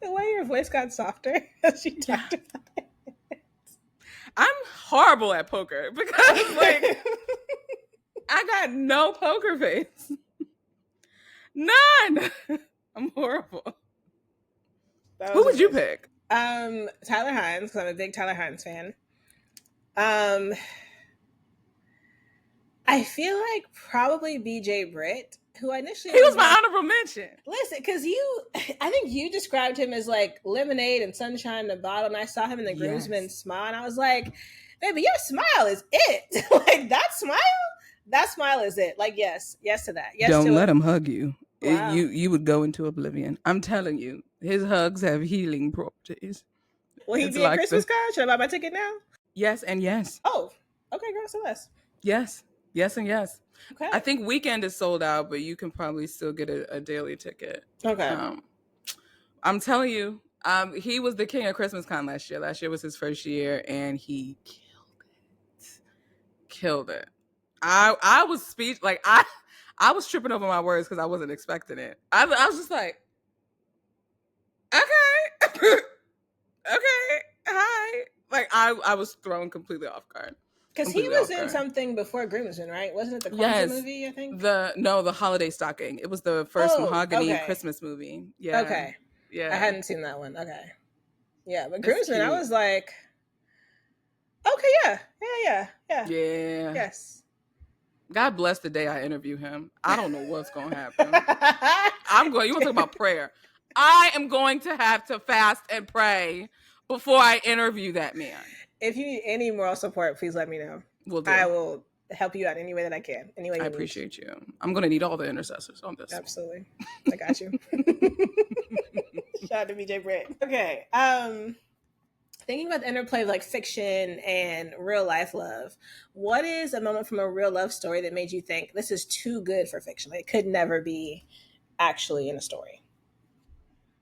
The way your voice got softer as you talked about it. I'm horrible at poker because, like, I got no poker face. None. I'm horrible. Who would you pick? Tyler Hynes, because I'm a big Tyler Hynes fan. I feel like probably BJ Britt, who I initially he was my honorable mention. Listen, because I think you described him as like lemonade and sunshine in the bottle, and I saw him in the groomsmen smile, and I was like, baby, your smile is it. Like that smile is it. Like yes to that. Yes. Don't to let him hug you. Wow. You would go into oblivion. I'm telling you, his hugs have healing properties. Will he be a Christmas card? Should I buy my ticket now? Yes and yes. Oh, okay, girl. So less. Yes and yes. Okay. I think weekend is sold out, but you can probably still get a daily ticket. Okay. I'm telling you, he was the king of Christmas Con last year. Last year was his first year, and he killed it. I was I was tripping over my words because I wasn't expecting it. I was just like, okay, okay, hi. Like I was thrown completely off guard. Because he was in something before Groomsmen, right? Wasn't it the Kwanzaa movie, I think? The Holiday Stocking. It was the first Mahogany Christmas movie. Yeah. Okay. Yeah. I hadn't seen that one. Okay. Yeah, but Groomsmen, I was like, okay, yeah. Yes. God bless the day I interview him. I don't know what's going to happen. You want to talk about prayer? I am going to have to fast and pray before I interview that man. If you need any moral support, please let me know. Will do. I will help you out any way that I can. Any way you I appreciate you. I'm going to need all the intercessors on this. Absolutely. I got you. Shout out to BJ Britt. Okay. Thinking about the interplay of like fiction and real life love, what is a moment from a real love story that made you think this is too good for fiction? It could never be actually in a story.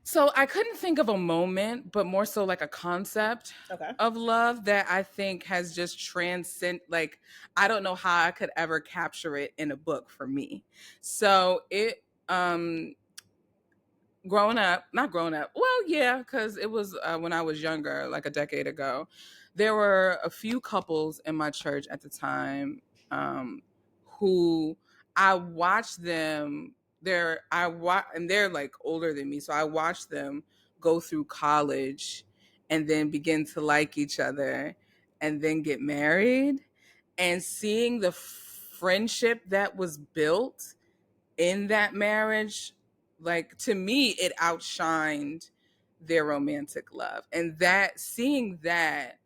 So I couldn't think of a moment, but more so like a concept of love that I think has just transcended. Like, I don't know how I could ever capture it in a book for me. So not growing up. Well, yeah, because it was when I was younger, like a decade ago. There were a few couples in my church at the time who I watched them. And they're like older than me, so I watched them go through college and then begin to like each other and then get married, and seeing the friendship that was built in that marriage, like to me it outshined their romantic love, and that seeing that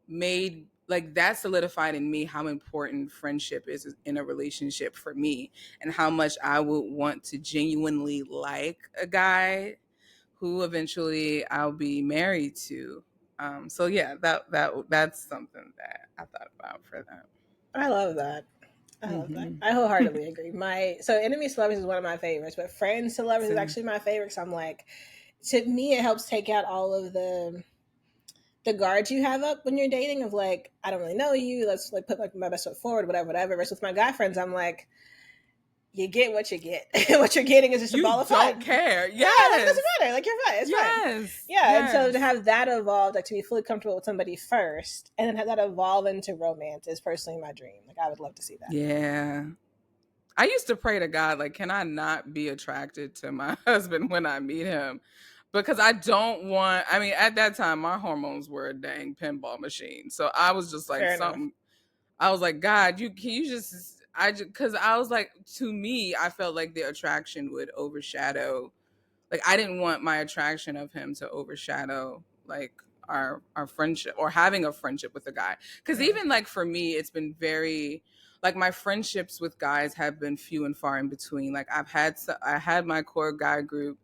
made like that solidified in me how important friendship is in a relationship for me, and how much I would want to genuinely like a guy who eventually I'll be married to. So yeah, that's something that I thought about for that. I love that. I love that. Mm-hmm. I wholeheartedly agree. So enemies to lovers is one of my favorites, but friends to lovers is Same. actually my favorite. So I'm like, to me, it helps take out all of the guards you have up when you're dating of like, I don't really know you. Let's like put like my best foot forward, whatever. Versus with my guy friends, I'm like, you get what you get. What you're getting is just a ball of fun. You don't care. Yeah, like, it doesn't matter. Like, you're fine. It's fine. Yeah, and so to have that evolve, like to be fully comfortable with somebody first, and then have that evolve into romance is personally my dream. Like, I would love to see that. Yeah. I used to pray to God, like, can I not be attracted to my husband when I meet him? Because I don't want, I mean, at that time, my hormones were a dang pinball machine. So I was just like, I was like, God, because I was like, to me, I felt like the attraction would overshadow, like, I didn't want my attraction of him to overshadow, like, our friendship or having a friendship with a guy. Because even, like, for me, it's been very, like, my friendships with guys have been few and far in between. Like, I had my core guy group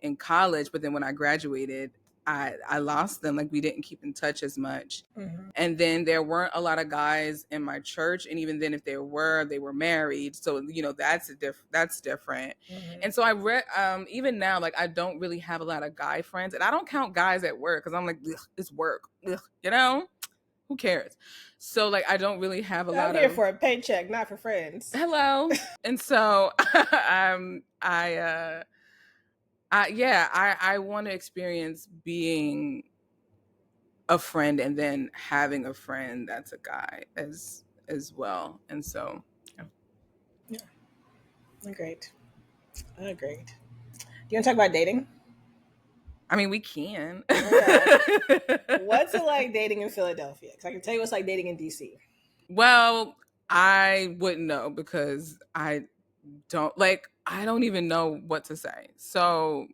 in college, but then when I graduated, I lost them. Like, we didn't keep in touch as much. Mm-hmm. And then there weren't a lot of guys in my church, and even then, if there were, they were married. So that's different. Mm-hmm. And so I read, even now, like, I don't really have a lot of guy friends, and I don't count guys at work because I'm like, it's work, who cares? So like, I don't really have a lot of. I'm here for a paycheck, not for friends. Hello. And so I want to experience being a friend and then having a friend that's a guy as well. And so yeah. Agreed. Do you want to talk about dating? I mean, we can. What's it like dating in Philadelphia? Because I can tell you what's like dating in DC. Well, I wouldn't know because I don't even know what to say. So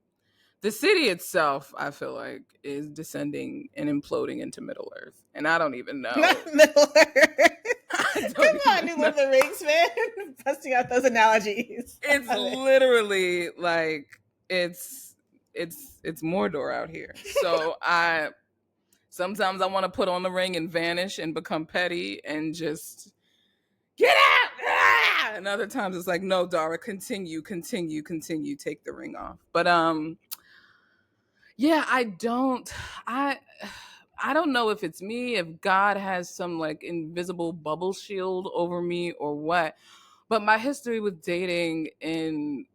the city itself, I feel like, is descending and imploding into Middle Earth. And I don't even know. Not Middle Earth. Come on, you Lord of the Rings, man. Busting out those analogies. It's literally like, it's Mordor out here. So sometimes I want to put on the ring and vanish and become petty and just get out. Ah! And other times it's like, no, Dara, continue, take the ring off. But yeah, I don't know if it's me, if God has some like invisible bubble shield over me or what. But my history with dating in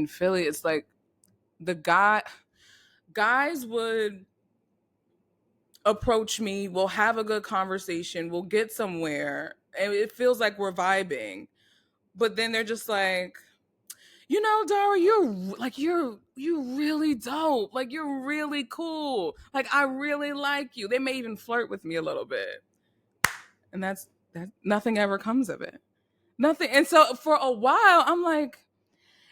Philly, it's like the guys would approach me, we'll have a good conversation, we'll get somewhere, and it feels like we're vibing. But then they're just like, Dara, you're really dope. Like, you're really cool. Like, I really like you. They may even flirt with me a little bit. And that nothing ever comes of it. Nothing. And so for a while, I'm like,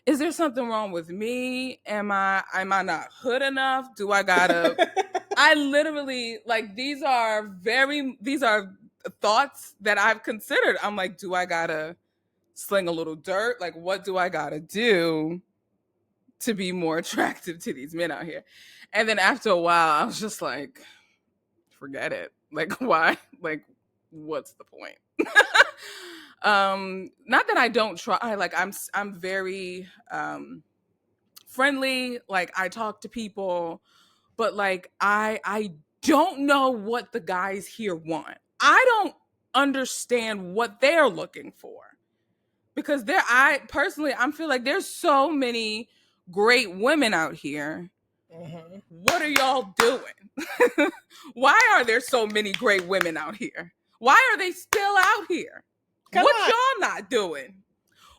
is there something wrong with me? Am I not hood enough? Do I gotta I literally, like, these are thoughts that I've considered. I'm like, do I gotta sling a little dirt? Like, what do I gotta do to be more attractive to these men out here? And then after a while, I was just like, forget it. Like, why? Like, what's the point? Not that I don't try. Like, I'm very friendly. Like, I talk to people, but like, I don't know what the guys here want. I don't understand what they're looking for, because I feel like there's so many great women out here. Mm-hmm. What are y'all doing? Why are there so many great women out here? Why are they still out here? Come What on. y'all not doing?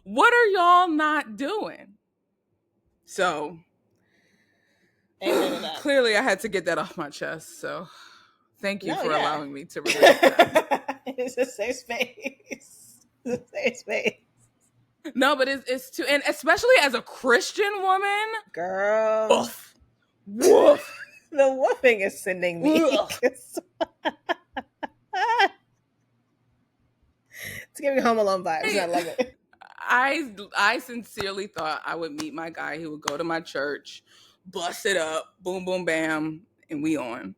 What are y'all not doing? So Amen to that. Clearly I had to get that off my chest. So thank you for allowing me to release that. It's a safe space. It's a safe space. No, but it's too, and especially as a Christian woman, girl. Woof. Woof. The woofing is sending me. It's giving me Home Alone vibes. I love it. I sincerely thought I would meet my guy. He would go to my church, bust it up, boom, boom, bam, and we on.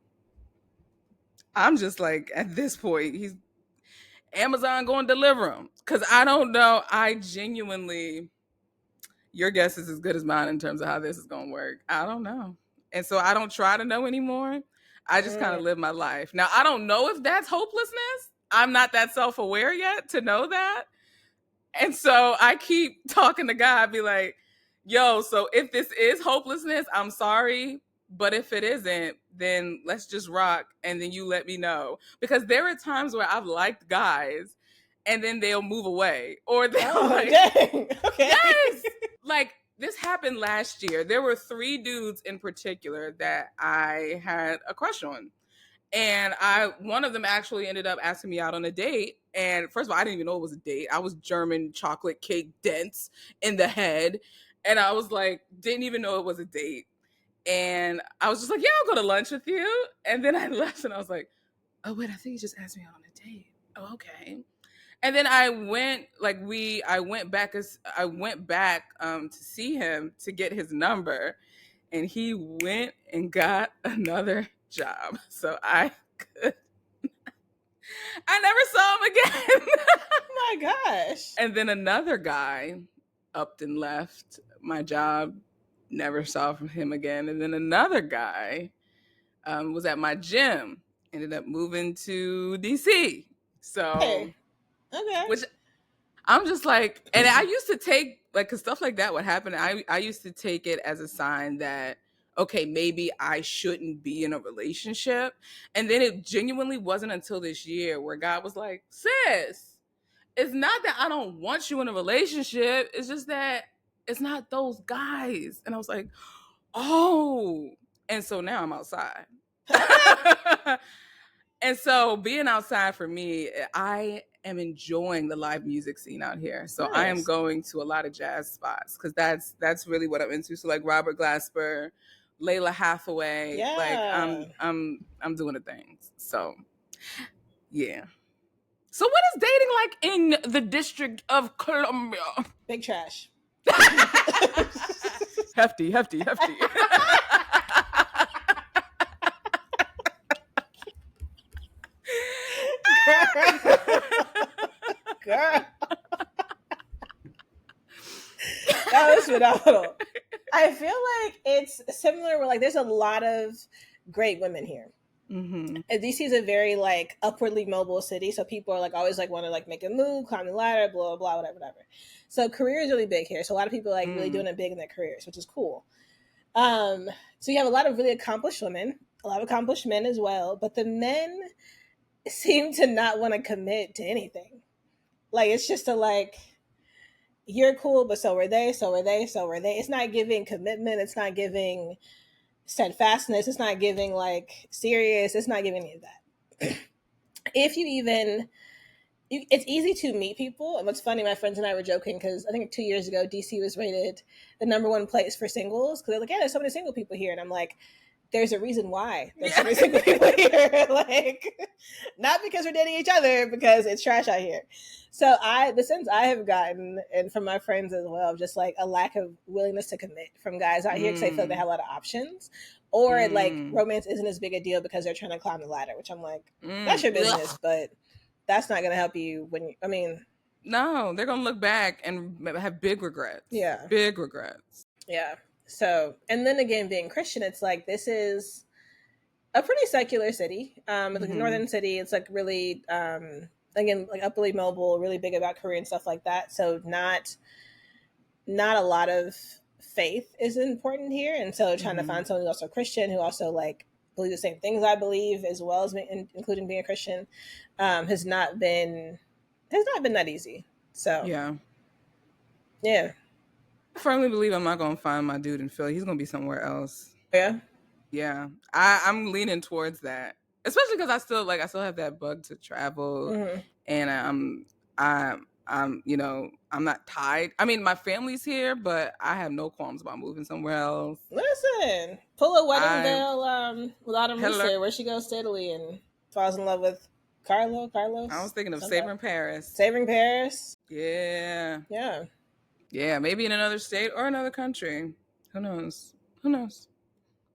I'm just like, at this point, he's Amazon going to deliver him. Because I don't know. I genuinely, your guess is as good as mine in terms of how this is going to work. I don't know. And so I don't try to know anymore. I just kind of live my life. Now, I don't know if that's hopelessness. I'm not that self-aware yet to know that. And so I keep talking to God, be like, yo, so if this is hopelessness, I'm sorry. But if it isn't, then let's just rock. And then you let me know. Because there are times where I've liked guys and then they'll move away. Or they'll dang. Okay. Yes. Like this happened last year. There were 3 dudes in particular that I had a crush on. And one of them actually ended up asking me out on a date. And first of all, I didn't even know it was a date. I was German chocolate cake dense in the head. And I was like, didn't even know it was a date. And I was just like, yeah, I'll go to lunch with you. And then I left and I was like, oh, wait, I think he just asked me out on a date. Oh, okay. And then I went back to see him to get his number. And he went and got another job. So I never saw him again. Oh my gosh. And then another guy upped and left my job. Never saw from him again. And then another guy was at my gym. Ended up moving to DC. So, okay. Which I'm just like, and I used to take, like, because stuff like that would happen. I used to take it as a sign that, okay, maybe I shouldn't be in a relationship. And then it genuinely wasn't until this year where God was like, sis, it's not that I don't want you in a relationship. It's just that it's not those guys. And I was like, oh. And so now I'm outside. And so being outside for me, I am enjoying the live music scene out here. So nice. I am going to a lot of jazz spots because that's really what I'm into. So like Robert Glasper, Layla Hathaway, like I'm doing the things. So yeah. So what is dating like in the District of Columbia? Big trash. Hefty. Girl. That was phenomenal. I feel like it's similar where like there's a lot of great women here. Mm-hmm. And DC is a very like upwardly mobile city, so people are like always like want to like make a move, climb the ladder, blah blah blah, whatever. So career is really big here. So a lot of people are, like really doing it big in their careers, which is cool. So you have a lot of really accomplished women, a lot of accomplished men as well, but the men seem to not want to commit to anything. Like it's just a like, you're cool, but so are they, so are they, so are they. It's not giving commitment. It's not giving steadfastness. It's not giving like serious. It's not giving any of that. If you even, it's easy to meet people. And what's funny, my friends and I were joking because I think 2 years ago, DC was rated the #1 place for singles because they're like, yeah, there's so many single people here. And I'm like, there's a reason why there's so many single people here. Like, not because we're dating each other, because it's trash out here. So the sense I have gotten, and from my friends as well, just like a lack of willingness to commit from guys out here because they feel like they have a lot of options. Or like romance isn't as big a deal because they're trying to climb the ladder, which I'm like, that's your business, but that's not going to help you when no, they're going to look back and have big regrets. Yeah. Big regrets. Yeah. So, and then again, being Christian, it's like, this is a pretty secular city. It's like a northern city. It's like really, again, like upwardly mobile, really big about career and stuff like that. So not a lot of faith is important here, and so trying to find someone who's also Christian, who also like believe the same things I believe, as well as including being a Christian, has not been that easy. So yeah. I firmly believe I'm not gonna find my dude in Philly. He's gonna be somewhere else. Yeah. Yeah. I'm leaning towards that. Especially because I still have that bug to travel. Mm-hmm. And I'm not tied. I mean, my family's here, but I have no qualms about moving somewhere else. Listen, pull a wedding veil with Autumn Hello. Reeser, where she goes to Italy and falls in love with Carlos. I was thinking of Savoring Paris. Savoring Paris. Yeah. Yeah. Yeah, maybe in another state or another country. Who knows? Who knows?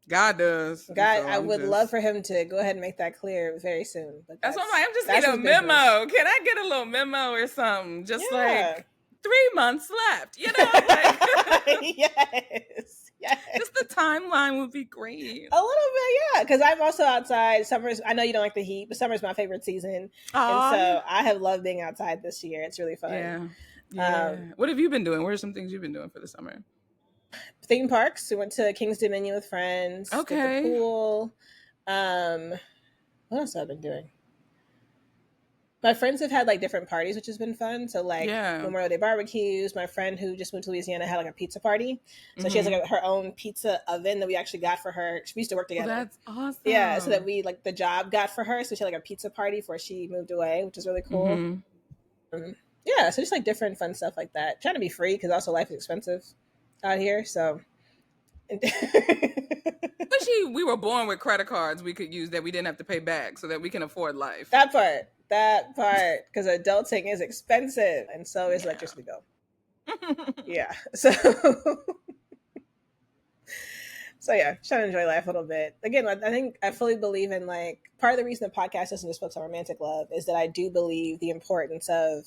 God does. God, so I would love for him to go ahead and make that clear very soon. But that's what I'm like. I'm just need a memo. Can I get a little memo or something? Just like 3 months left. You know, like yes. Just the timeline would be great. A little bit, yeah. Because I'm also outside. Summer's. I know you don't like the heat, but summer's my favorite season, and so I have loved being outside this year. It's really fun. Yeah. What have you been doing? What are some things you've been doing for the summer? Theme parks. We went to King's Dominion with friends. Okay. Did the pool. What else have I been doing? My friends have had like different parties, which has been fun. So like Memorial Day barbecues. My friend who just moved to Louisiana had like a pizza party. So she has like her own pizza oven that we actually got for her. We used to work together. Oh, that's awesome. Yeah, so that we like the job got for her. So she had like a pizza party before she moved away, which is really cool. Yeah, so just like different fun stuff like that. Trying to be free because also life is expensive out here. So we were born with credit cards we could use that we didn't have to pay back so that we can afford life. That part, because adulting is expensive, and so is electricity bill. Yeah, so yeah, trying to enjoy life a little bit. Again, I think I fully believe in like part of the reason the podcast doesn't just focus on romantic love is that I do believe the importance of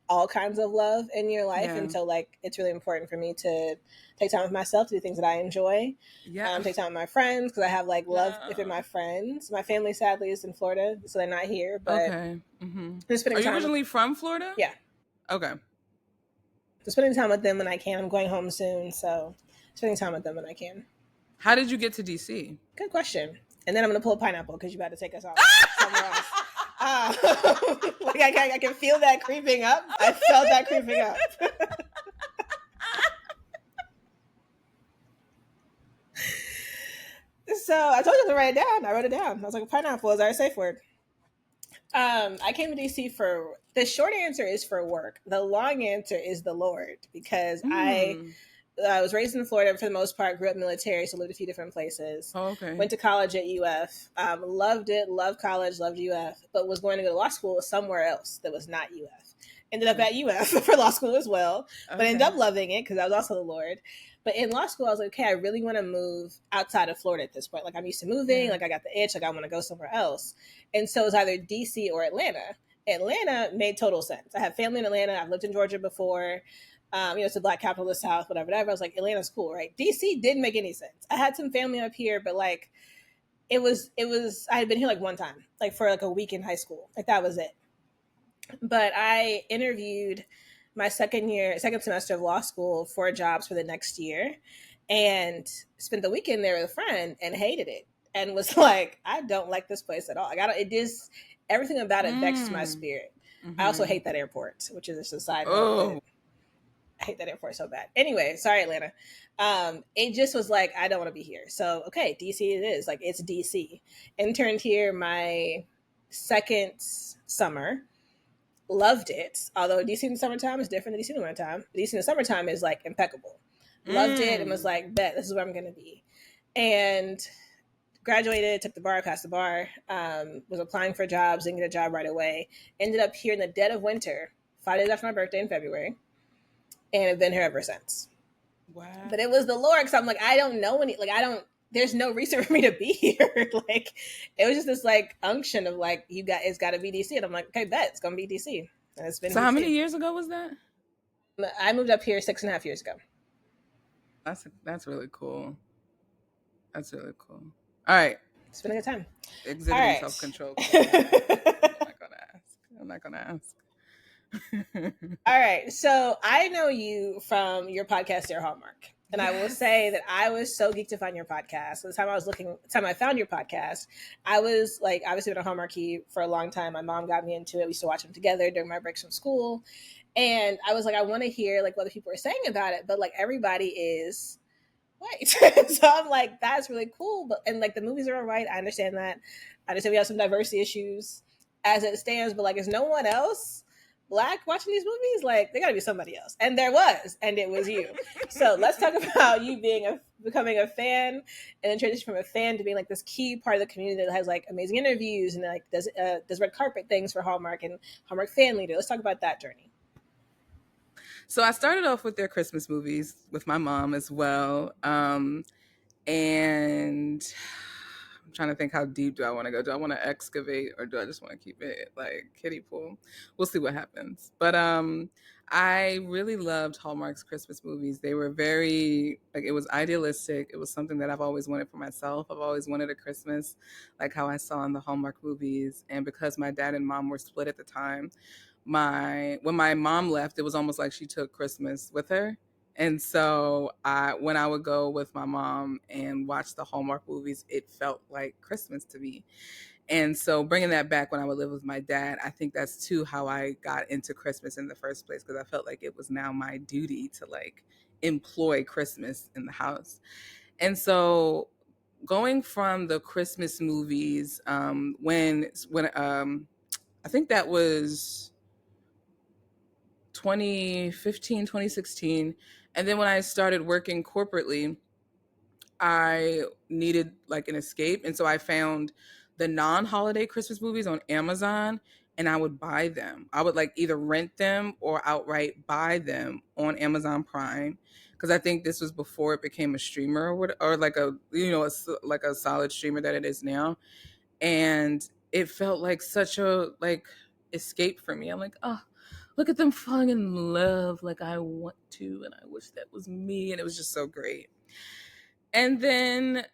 all kinds of love in your life, and so like it's really important for me to take time with myself to do things that I enjoy. Take time with my friends because I have like love within my friends. My family sadly is in Florida, so they're not here. But okay, are you originally from Florida? Yeah. Okay. So spending time with them when I can. I'm going home soon, so spending time with them when I can. How did you get to DC? Good question. And then I'm gonna pull a pineapple because you about to take us off somewhere else. Like I can feel that creeping up. I felt that creeping up. So I told you to write it down. I wrote it down. I was like, pineapple is our safe word. I came to DC for the short answer is for work. The long answer is the Lord, because I was raised in Florida for the most part, grew up military, so lived a few different places. Went to college at UF. Loved it, loved college, loved UF, but was going to go to law school somewhere else that was not UF. Ended up at UF for law school as well, but ended up loving it because that was also the Lord. But in law school, I was like, okay, I really want to move outside of Florida at this point. Like I'm used to moving, like I got the itch, like I want to go somewhere else. And so it was either DC or Atlanta. Atlanta made total sense. I have family in Atlanta. I've lived in Georgia before. It's the Black capital of the South, whatever. I was like, Atlanta's cool, right? DC didn't make any sense. I had some family up here, but like, it was. I had been here like one time, like for like a week in high school. Like that was it. But I interviewed my second semester of law school for jobs for the next year, and spent the weekend there with a friend and hated it, and was like, I don't like this place at all. Everything about it vexed my spirit. I also hate that airport, which is just a side note. I hate that airport so bad. Anyway, sorry, Atlanta. It just was like, I don't want to be here. So, okay, DC it is. Like, it's DC. Interned here my second summer. Loved it. Although DC in the summertime is different than DC in the wintertime. DC in the summertime is, like, impeccable. Loved it and was like, bet, this is where I'm going to be. And graduated, took the bar, passed the bar, was applying for jobs, didn't get a job right away. Ended up here in the dead of winter, 5 days after my birthday in February. And I've been here ever since. Wow. But it was the Lord, because I'm like, I don't know there's no reason for me to be here. Like, it was just this like unction of like, it's got to be DC. And I'm like, okay, bet, it's going to be DC. And it's been So DC. How many years ago was that? I moved up here 6.5 years ago. That's really cool. That's really cool. All right. It's been a good time. Exhibiting self-control. I'm not going to ask. All right. So I know you from your podcast, Hallmark. And I will Yes. say that I was so geeked to find your podcast. So the time I found your podcast, I was like, obviously been a Hallmark for a long time. My mom got me into it. We used to watch them together during my breaks from school. And I was like, I want to hear like what other people are saying about it. But like everybody is white. So I'm like, that's really cool. But and like the movies are all right. I understand that. I understand we have some diversity issues as it stands, but like is no one else black watching these movies? Like there gotta be somebody else. And there was, and it was you. So let's talk about you becoming a fan and then transition from a fan to being like this key part of the community that has like amazing interviews and like does red carpet things for Hallmark and Hallmark fan leader. Let's talk about that journey. So I started off with their Christmas movies with my mom as well. And I'm trying to think, how deep do I want to go? Do I want to excavate or do I just want to keep it like kiddie pool? We'll see what happens. But I really loved Hallmark's Christmas movies. They were very like, it was idealistic. It was something that I've always wanted for myself. I've always wanted a Christmas like how I saw in the Hallmark movies. And because my dad and mom were split at the time, when my mom left, it was almost like she took Christmas with her. And so when I would go with my mom and watch the Hallmark movies, it felt like Christmas to me. And so bringing that back when I would live with my dad, I think that's too how I got into Christmas in the first place, because I felt like it was now my duty to like employ Christmas in the house. And so going from the Christmas movies, when I think that was 2015, 2016. And then when I started working corporately, I needed like an escape. And so I found the non-holiday Christmas movies on Amazon and I would buy them. I would like either rent them or outright buy them on Amazon Prime. Because I think this was before it became a streamer or like a, like a solid streamer that it is now. And it felt like such a like escape for me. I'm like, oh, look at them falling in love like I want to, and I wish that was me. And it was just so great. And then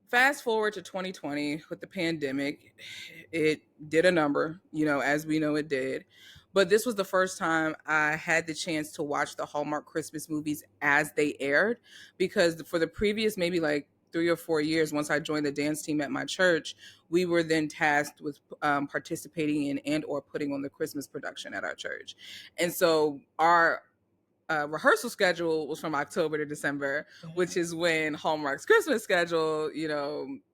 fast forward to 2020 with the pandemic, it did a number, as we know it did. But this was the first time I had the chance to watch the Hallmark Christmas movies as they aired, because for the previous maybe like 3 or 4 years, once I joined the dance team at my church, we were then tasked with participating in and or putting on the Christmas production at our church. And so our rehearsal schedule was from October to December, which is when Hallmark's Christmas schedule,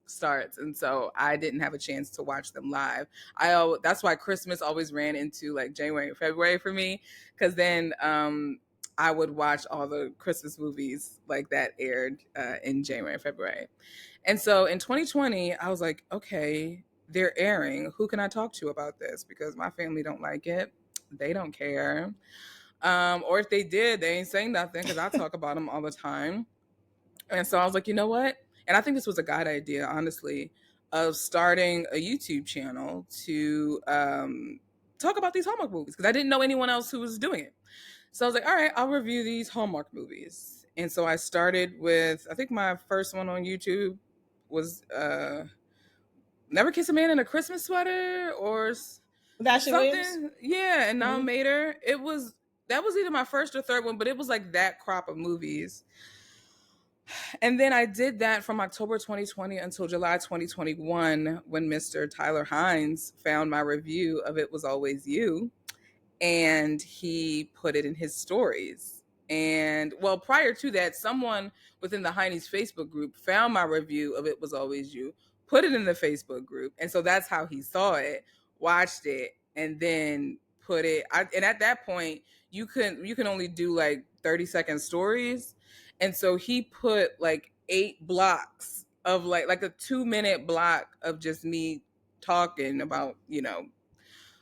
starts. And so I didn't have a chance to watch them live. That's why Christmas always ran into like January and February for me, because then I would watch all the Christmas movies like that aired in January and February. And so in 2020, I was like, okay, they're airing. Who can I talk to about this? Because my family don't like it. They don't care. Or if they did, they ain't saying nothing because I talk about them all the time. And so I was like, you know what? And I think this was a God idea, honestly, of starting a YouTube channel to talk about these Hallmark movies, because I didn't know anyone else who was doing it. So I was like, all right, I'll review these Hallmark movies. And so I started with, I think my first one on YouTube was Never Kiss a Man in a Christmas Sweater or Ashley Williams. something. Yeah, and Nominator. That was either my first or third one, but it was like that crop of movies. And then I did that from October 2020 until July 2021, when Mr. Tyler Hines found my review of It Was Always You, and he put it in his stories. And well, prior to that, someone within the Heine's Facebook group found my review of It Was Always You, put it in the Facebook group. And so that's how he saw it, watched it, and then put it. And at that point, you can only do like 30-second stories. And so he put like 8 blocks of like a 2-minute block of just me talking about,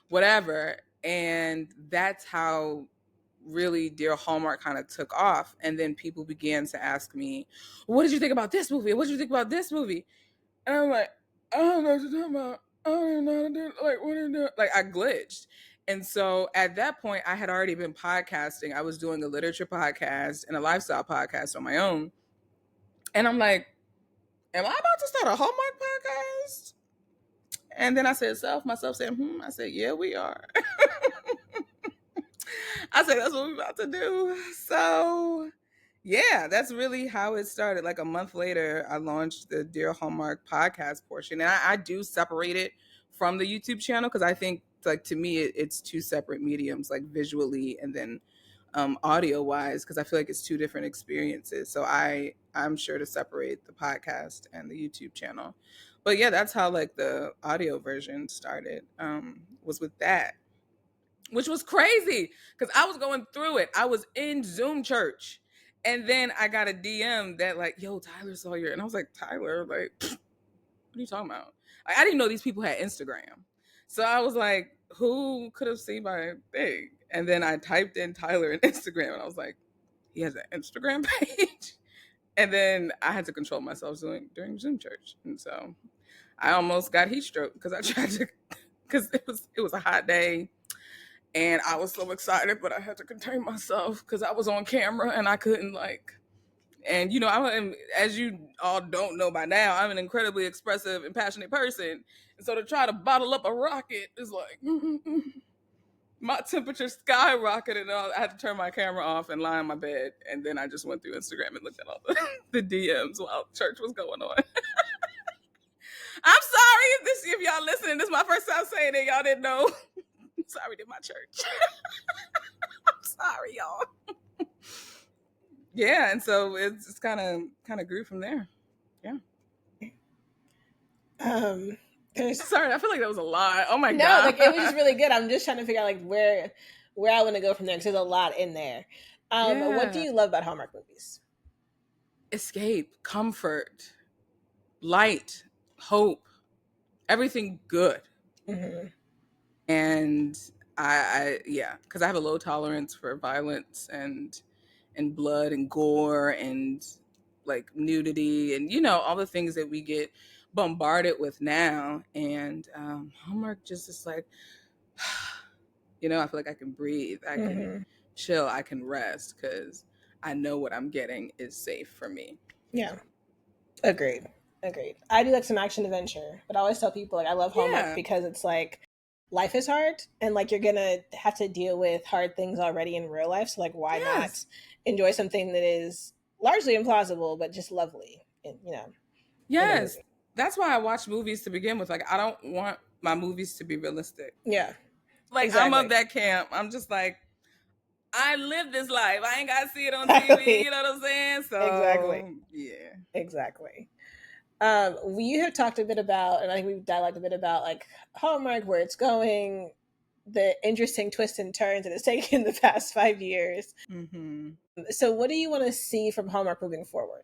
whatever. And that's how really Dear Hallmark kind of took off. And then people began to ask me, what did you think about this movie? What did you think about this movie? And I'm like, I don't know what you're talking about. I don't even know how to do it. Like, what are you doing? Like, I glitched. And so at that point, I had already been podcasting. I was doing a literature podcast and a lifestyle podcast on my own. And I'm like, am I about to start a Hallmark podcast? And then I said, myself said, I said, yeah, we are. I said, that's what we're about to do. So Yeah, that's really how it started. Like a month later, I launched the Dear Hallmark podcast portion, and I do separate it from the YouTube channel because I think, like, to me, it's two separate mediums, like visually and then audio wise, because I feel like it's two different experiences. So I'm sure to separate the podcast and the YouTube channel. But yeah, that's how like the audio version started. Was with that, which was crazy because I was going through it. I was in Zoom church. And then I got a DM that like, yo, Tyler saw your, and I was like, Tyler, like, what are you talking about? Like, I didn't know these people had Instagram. So I was like, who could have seen my thing? And then I typed in Tyler in Instagram and I was like, he has an Instagram page. And then I had to control myself during Zoom church. And so I almost got heat stroke because I tried to, because it was a hot day. And I was so excited, but I had to contain myself because I was on camera and I couldn't and you know, as you all don't know by now, I'm an incredibly expressive and passionate person. And so to try to bottle up a rocket is like, my temperature skyrocketed and I had to turn my camera off and lie on my bed. And then I just went through Instagram and looked at all the DMs while church was going on. I'm sorry if y'all listening. This is my first time saying it. Y'all didn't know. I'm sorry to my church. I'm sorry, y'all. Yeah, and so it's kind of grew from there. Yeah. Sorry, I feel like that was a lot. Oh my god. No, like it was just really good. I'm just trying to figure out like where I want to go from there because there's a lot in there. Yeah. What do you love about Hallmark movies? Escape, comfort, light, hope, everything good. Mm-hmm. And I yeah, because I have a low tolerance for violence and blood and gore and like nudity and you know all the things that we get bombarded with now. And Hallmark just is like, you know, I feel like I can breathe, I can chill, I can rest because I know what I'm getting is safe for me. Yeah, agreed. I do like some action adventure, but I always tell people like I love Hallmark because it's like life is hard and like you're gonna have to deal with hard things already in real life. So like why not enjoy something that is largely implausible but just lovely, and you know. Yes, that's why I watch movies to begin with. Like I don't want my movies to be realistic. Yeah, like exactly. I'm of that camp. I'm just like, I live this life. I ain't gotta see it on TV. You know what I'm saying? So exactly. Yeah, exactly. We have talked a bit about, and I think we've dialogued a bit about like Hallmark, where it's going, the interesting twists and turns that it's taken the past 5 years. Mm-hmm. So what do you want to see from Hallmark moving forward?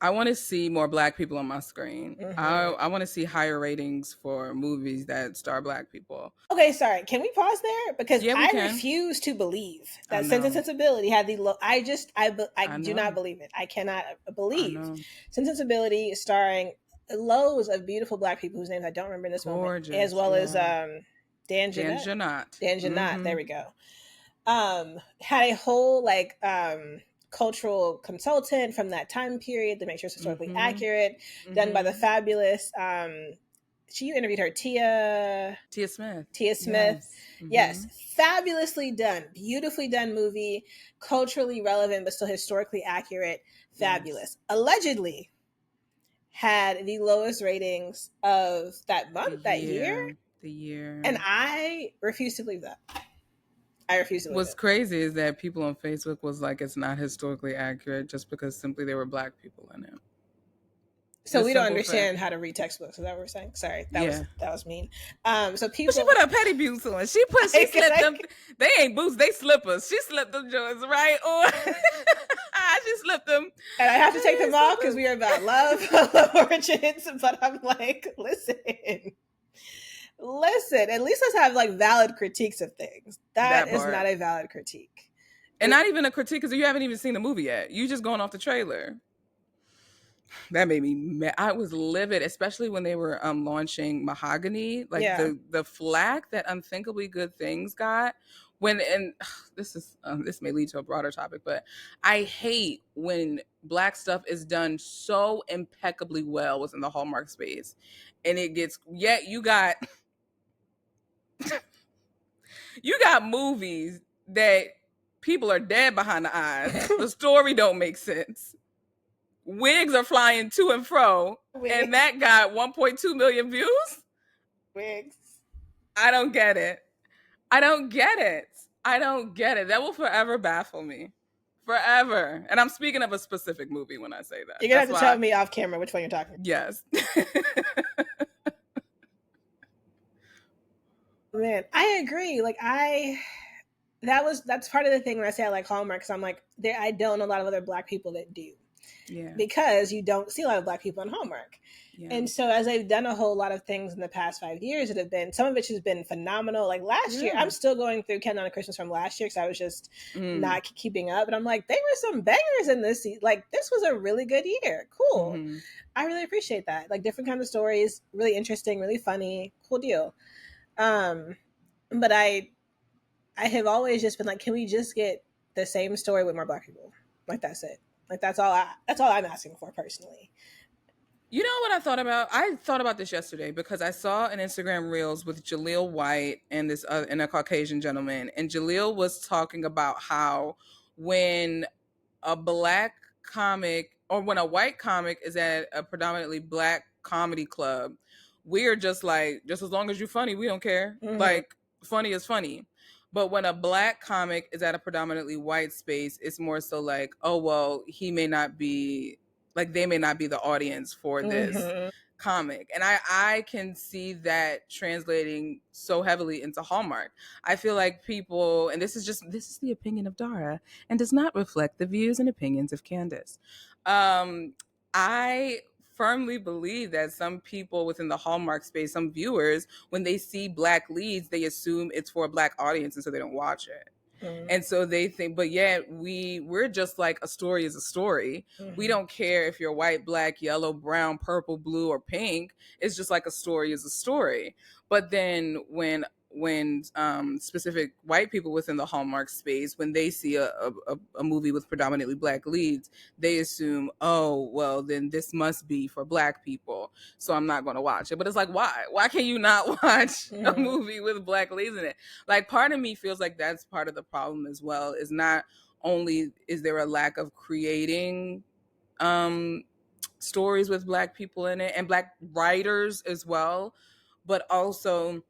I want to see more Black people on my screen. Mm-hmm. I want to see higher ratings for movies that star Black people. Okay, sorry. Can we pause there? Because I refuse to believe that Sense and Sensibility had the low. I do not believe it. I cannot believe Sense and Sensibility starring loads of beautiful Black people whose names I don't remember in this moment, as well as Dan Jeanette. Dan Jeanette. There we go. Had a whole like cultural consultant from that time period to make sure it's historically accurate, done by the fabulous she interviewed her Tia Smith. Yes. Fabulously done, beautifully done movie, culturally relevant but still historically accurate. Fabulous. Allegedly had the lowest ratings of that month, the year. And I refuse to believe that. What's crazy is that people on Facebook was like, it's not historically accurate just because simply there were Black people in it. So we don't understand how to read textbooks. Is that what we're saying? Sorry, that was mean. So people, she put her petty boots on. She slipped them. They ain't boots, they slippers. She slipped them joints right on. She slipped them, and I have to take them off because we are about love origins. But I'm like, listen. At least let's have like valid critiques of things. That is not a valid critique, and not even a critique because you haven't even seen the movie yet. You just going off the trailer. That made me mad. I was livid, especially when they were launching Mahogany. Like the flack that Unthinkably Good Things got. This may lead to a broader topic, but I hate when Black stuff is done so impeccably well within the Hallmark space, and it gets you got you got movies that people are dead behind the eyes. The story don't make sense. Wigs are flying to and fro, and that got 1.2 million views. Wigs. I don't get it. I don't get it. I don't get it. That will forever baffle me. Forever. And I'm speaking of a specific movie when I say that. You're going to have to tell me off camera which one you're talking about. Yes. Man, I agree. Like, that's part of the thing when I say I like Hallmark, because I'm like, I don't know a lot of other Black people that do. Yeah. Because you don't see a lot of Black people on Hallmark. Yeah. And so as they've done a whole lot of things in the past 5 years that have been, some of which has been phenomenal. Like last year, I'm still going through Countdown to Christmas from last year because I was just not keeping up. And I'm like, there were some bangers in this. Like, this was a really good year. Cool. Mm-hmm. I really appreciate that. Like, different kinds of stories, really interesting, really funny, cool deal. But I have always just been like, can we just get the same story with more Black people? Like, that's it. Like, that's all I'm asking for personally. You know what I thought about? I thought about this yesterday because I saw an Instagram Reels with Jaleel White and this and a Caucasian gentleman, and Jaleel was talking about how when a Black comic or when a white comic is at a predominantly Black comedy club, we're just like, just as long as you're funny, we don't care. Mm-hmm. Like, funny is funny. But when a Black comic is at a predominantly white space, it's more so like, oh, well, he may not be, like, they may not be the audience for this comic. And I can see that translating so heavily into Hallmark. I feel like people, and this is the opinion of Dara and does not reflect the views and opinions of Candace. I firmly believe that some people within the Hallmark space, some viewers, when they see Black leads, they assume it's for a Black audience, and so they don't watch it. Mm-hmm. And so they think, but yet we're just like, a story is a story. Mm-hmm. We don't care if you're white, Black, yellow, brown, purple, blue, or pink. It's just like, a story is a story. But then when specific white people within the Hallmark space, when they see a movie with predominantly Black leads, they assume, oh, well, then this must be for Black people, so I'm not going to watch it. But it's like, why can you not watch a movie with Black leads in it? Like, part of me feels like that's part of the problem as well, is not only is there a lack of creating stories with Black people in it and Black writers as well, but also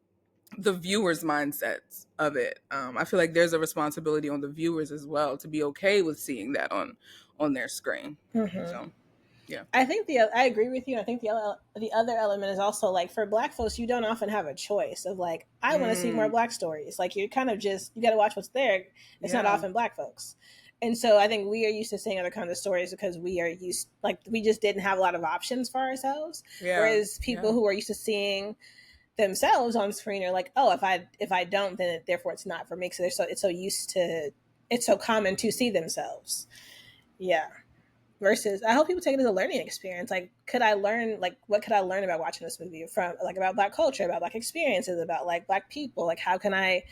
the viewers' mindsets of it. I feel like there's a responsibility on the viewers as well to be okay with seeing that on their screen. Mm-hmm. So, yeah, I think I agree with you. I think the other element is also, like, for Black folks, you don't often have a choice of like, I want to see more Black stories. Like, you kind of just, you got to watch what's there. It's not often Black folks. And so I think we are used to seeing other kinds of stories because we are used, like, we just didn't have a lot of options for ourselves. Yeah. Whereas people who are used to seeing themselves on screen are like, oh, if I don't, then therefore it's not for me. So it's so common to see themselves. Yeah. Versus, I hope people take it as a learning experience. Like, what could I learn about watching this movie from, like, about Black culture, about Black experiences, about, like, Black people? Like, how can I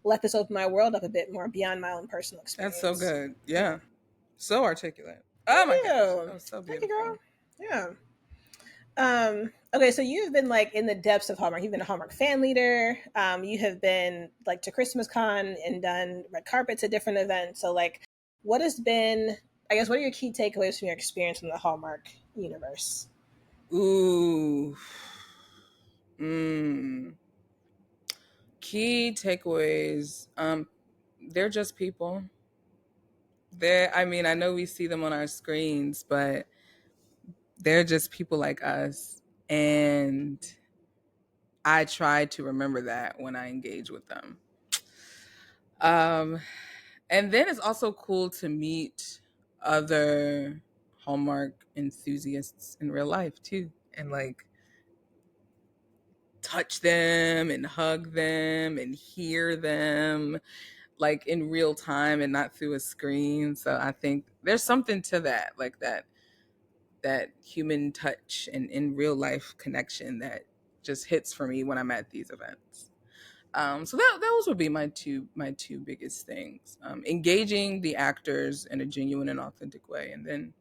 let this open my world up a bit more beyond my own personal experience? That's so good. Yeah. So articulate. Oh my gosh. That was so beautiful. Thank you, girl. Yeah. Okay, so you've been, like, in the depths of Hallmark. You've been a Hallmark fan leader. You have been, like, to Christmas Con and done red carpets at different events. So, like, what has been, I guess, what are your key takeaways from your experience in the Hallmark universe? Ooh. Key takeaways. They're just people. I know we see them on our screens, but they're just people like us. And I try to remember that when I engage with them. And then it's also cool to meet other Hallmark enthusiasts in real life too, and, like, touch them and hug them and hear them, like, in real time and not through a screen. So I think there's something to that, like that human touch and in real life connection that just hits for me when I'm at these events. So those would be my two biggest things: engaging the actors in a genuine and authentic way, and then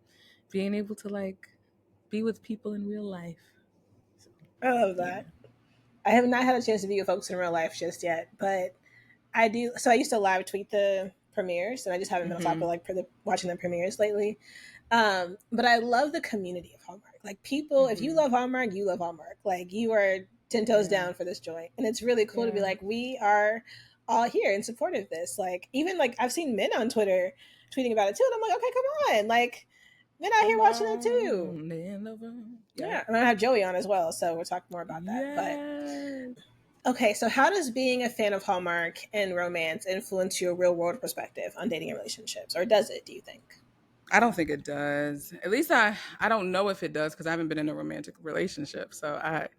being able to, like, be with people in real life. So, I love that. Yeah. I have not had a chance to be with folks in real life just yet, but I do. So I used to live tweet the premieres, and I just haven't been on top of like watching the premieres lately. But I love the community of Hallmark. Like people, if you love Hallmark, you love Hallmark. Like you are 10 toes down for this joint, and it's really cool to be like, we are all here in support of this. Like even like I've seen men on Twitter tweeting about it too, and I'm like, okay, come on, like men out here watching it too. Yeah, and I have Joey on as well, so we'll talk more about that. But okay, so how does being a fan of Hallmark and romance influence your real world perspective on dating and relationships, or does it? Do you think? I don't think it does. At least I don't know if it does because I haven't been in a romantic relationship, so I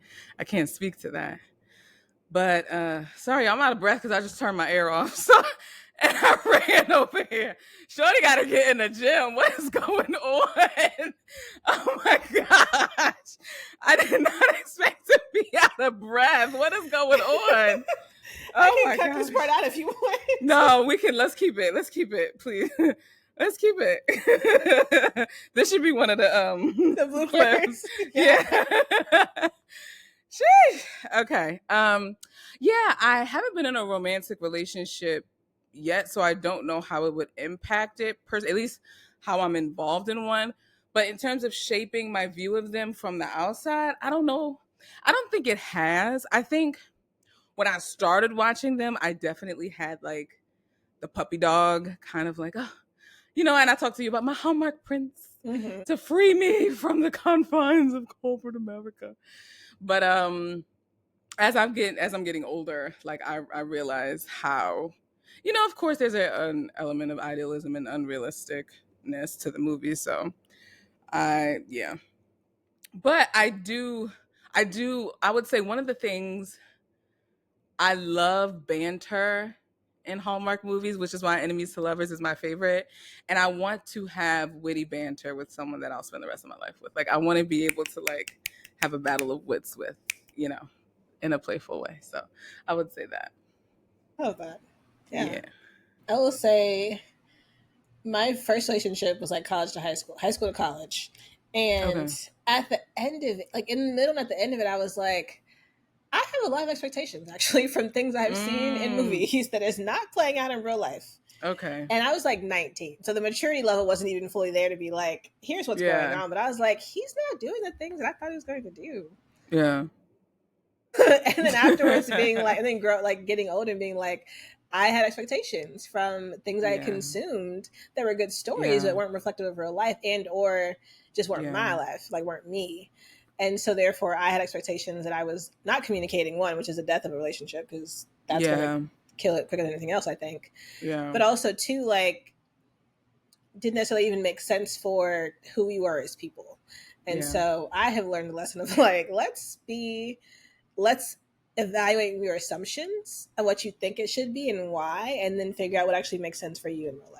can't speak to that. But sorry, I'm out of breath because I just turned my air off. So and I ran over here. Shorty got to get in the gym. What is going on? Oh my gosh! I did not expect to be out of breath. What is going on? I can cut this part out if you want. No, we can. Let's keep it. Let's keep it, please. Let's keep it. This should be one of the blue clips. Yeah. Sheesh. Okay. Yeah, I haven't been in a romantic relationship yet, so I don't know how it would impact it. At least how I'm involved in one. But in terms of shaping my view of them from the outside, I don't know. I don't think it has. I think when I started watching them, I definitely had like the puppy dog kind of like, oh, and I talked to you about my Hallmark prince to free me from the confines of corporate America. But as I'm getting older, like I realize how, of course there's an element of idealism and unrealisticness to the movie. So but I would say one of the things I love banter in Hallmark movies, which is why Enemies to Lovers is my favorite. And I want to have witty banter with someone that I'll spend the rest of my life with. Like I want to be able to like have a battle of wits with, in a playful way. So I would say that. I love that. Yeah. I will say my first relationship was like college to high school to college. And at the end of it, like in the middle and at the end of it, I was like, I have a lot of expectations actually from things I've seen in movies that is not playing out in real life. Okay. And I was like 19. So the maturity level wasn't even fully there to be like, here's what's going on. But I was like, he's not doing the things that I thought he was going to do. Yeah. And then afterwards being like, and then getting older and being like, I had expectations from things I had consumed that were good stories that weren't reflective of real life and or just weren't my life, like weren't me. And so therefore I had expectations that I was not communicating, one, which is the death of a relationship, because that's going to kill it quicker than anything else, I think. Yeah. But also two, like, didn't necessarily even make sense for who we were as people. And so I have learned the lesson of like, let's evaluate your assumptions of what you think it should be and why, and then figure out what actually makes sense for you in real life.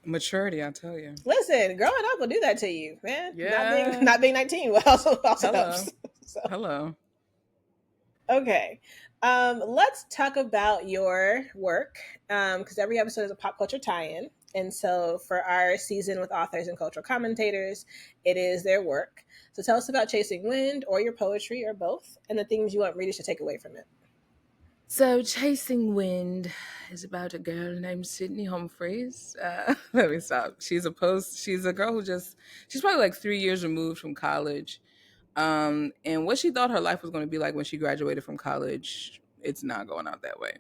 Maturity, I tell you. Listen, growing up will do that to you, man. Yeah. Not being 19 will also helps. So. Hello. Okay. Let's talk about your work, because every episode is a pop culture tie-in. And so for our season with authors and cultural commentators, it is their work. So tell us about Chasing Wind, or your poetry, or both, and the things you want readers to take away from it. So Chasing Wind is about a girl named Sydney Humphreys. Let me stop. She's a girl who she's probably like 3 years removed from college. And what she thought her life was going to be like when she graduated from college, it's not going out that way.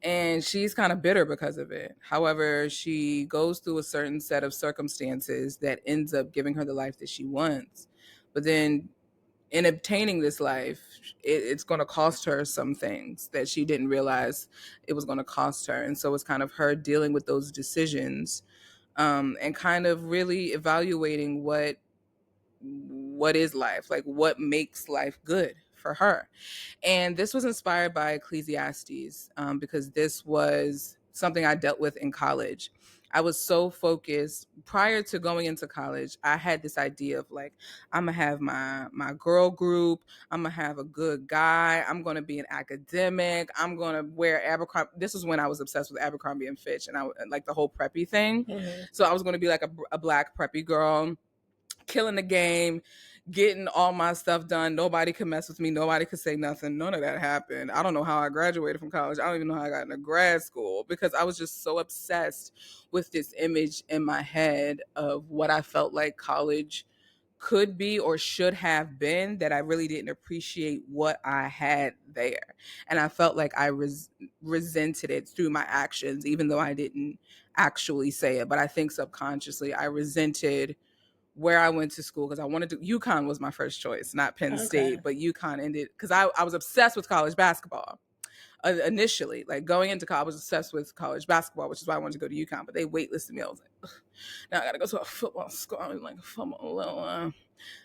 And she's kind of bitter because of it. However, she goes through a certain set of circumstances that ends up giving her the life that she wants. But then in obtaining this life, it's going to cost her some things that she didn't realize it was going to cost her. And so it's kind of her dealing with those decisions, and kind of really evaluating what is life, like what makes life good for her. And this was inspired by Ecclesiastes, because this was something I dealt with in college. I was so focused prior to going into college. I had this idea of like, I'm gonna have my girl group. I'm gonna have a good guy. I'm gonna be an academic. I'm gonna wear Abercrombie. This was when I was obsessed with Abercrombie and Fitch, and I like the whole preppy thing. So I was gonna be like a black preppy girl, killing the game, getting all my stuff done. Nobody could mess with me. Nobody could say nothing. None of that happened. I don't know how I graduated from college. I don't even know how I got into grad school because I was just so obsessed with this image in my head of what I felt like college could be or should have been, that I really didn't appreciate what I had there. And I felt like I resented it through my actions, even though I didn't actually say it. But I think subconsciously I resented where I went to school because I wanted to. UConn was my first choice, not Penn State, but UConn ended because I was obsessed with college basketball. Initially, like going into college, I was obsessed with college basketball, which is why I wanted to go to UConn. But they waitlisted me. I was like, ugh, now I got to go to a football school. I was like, football.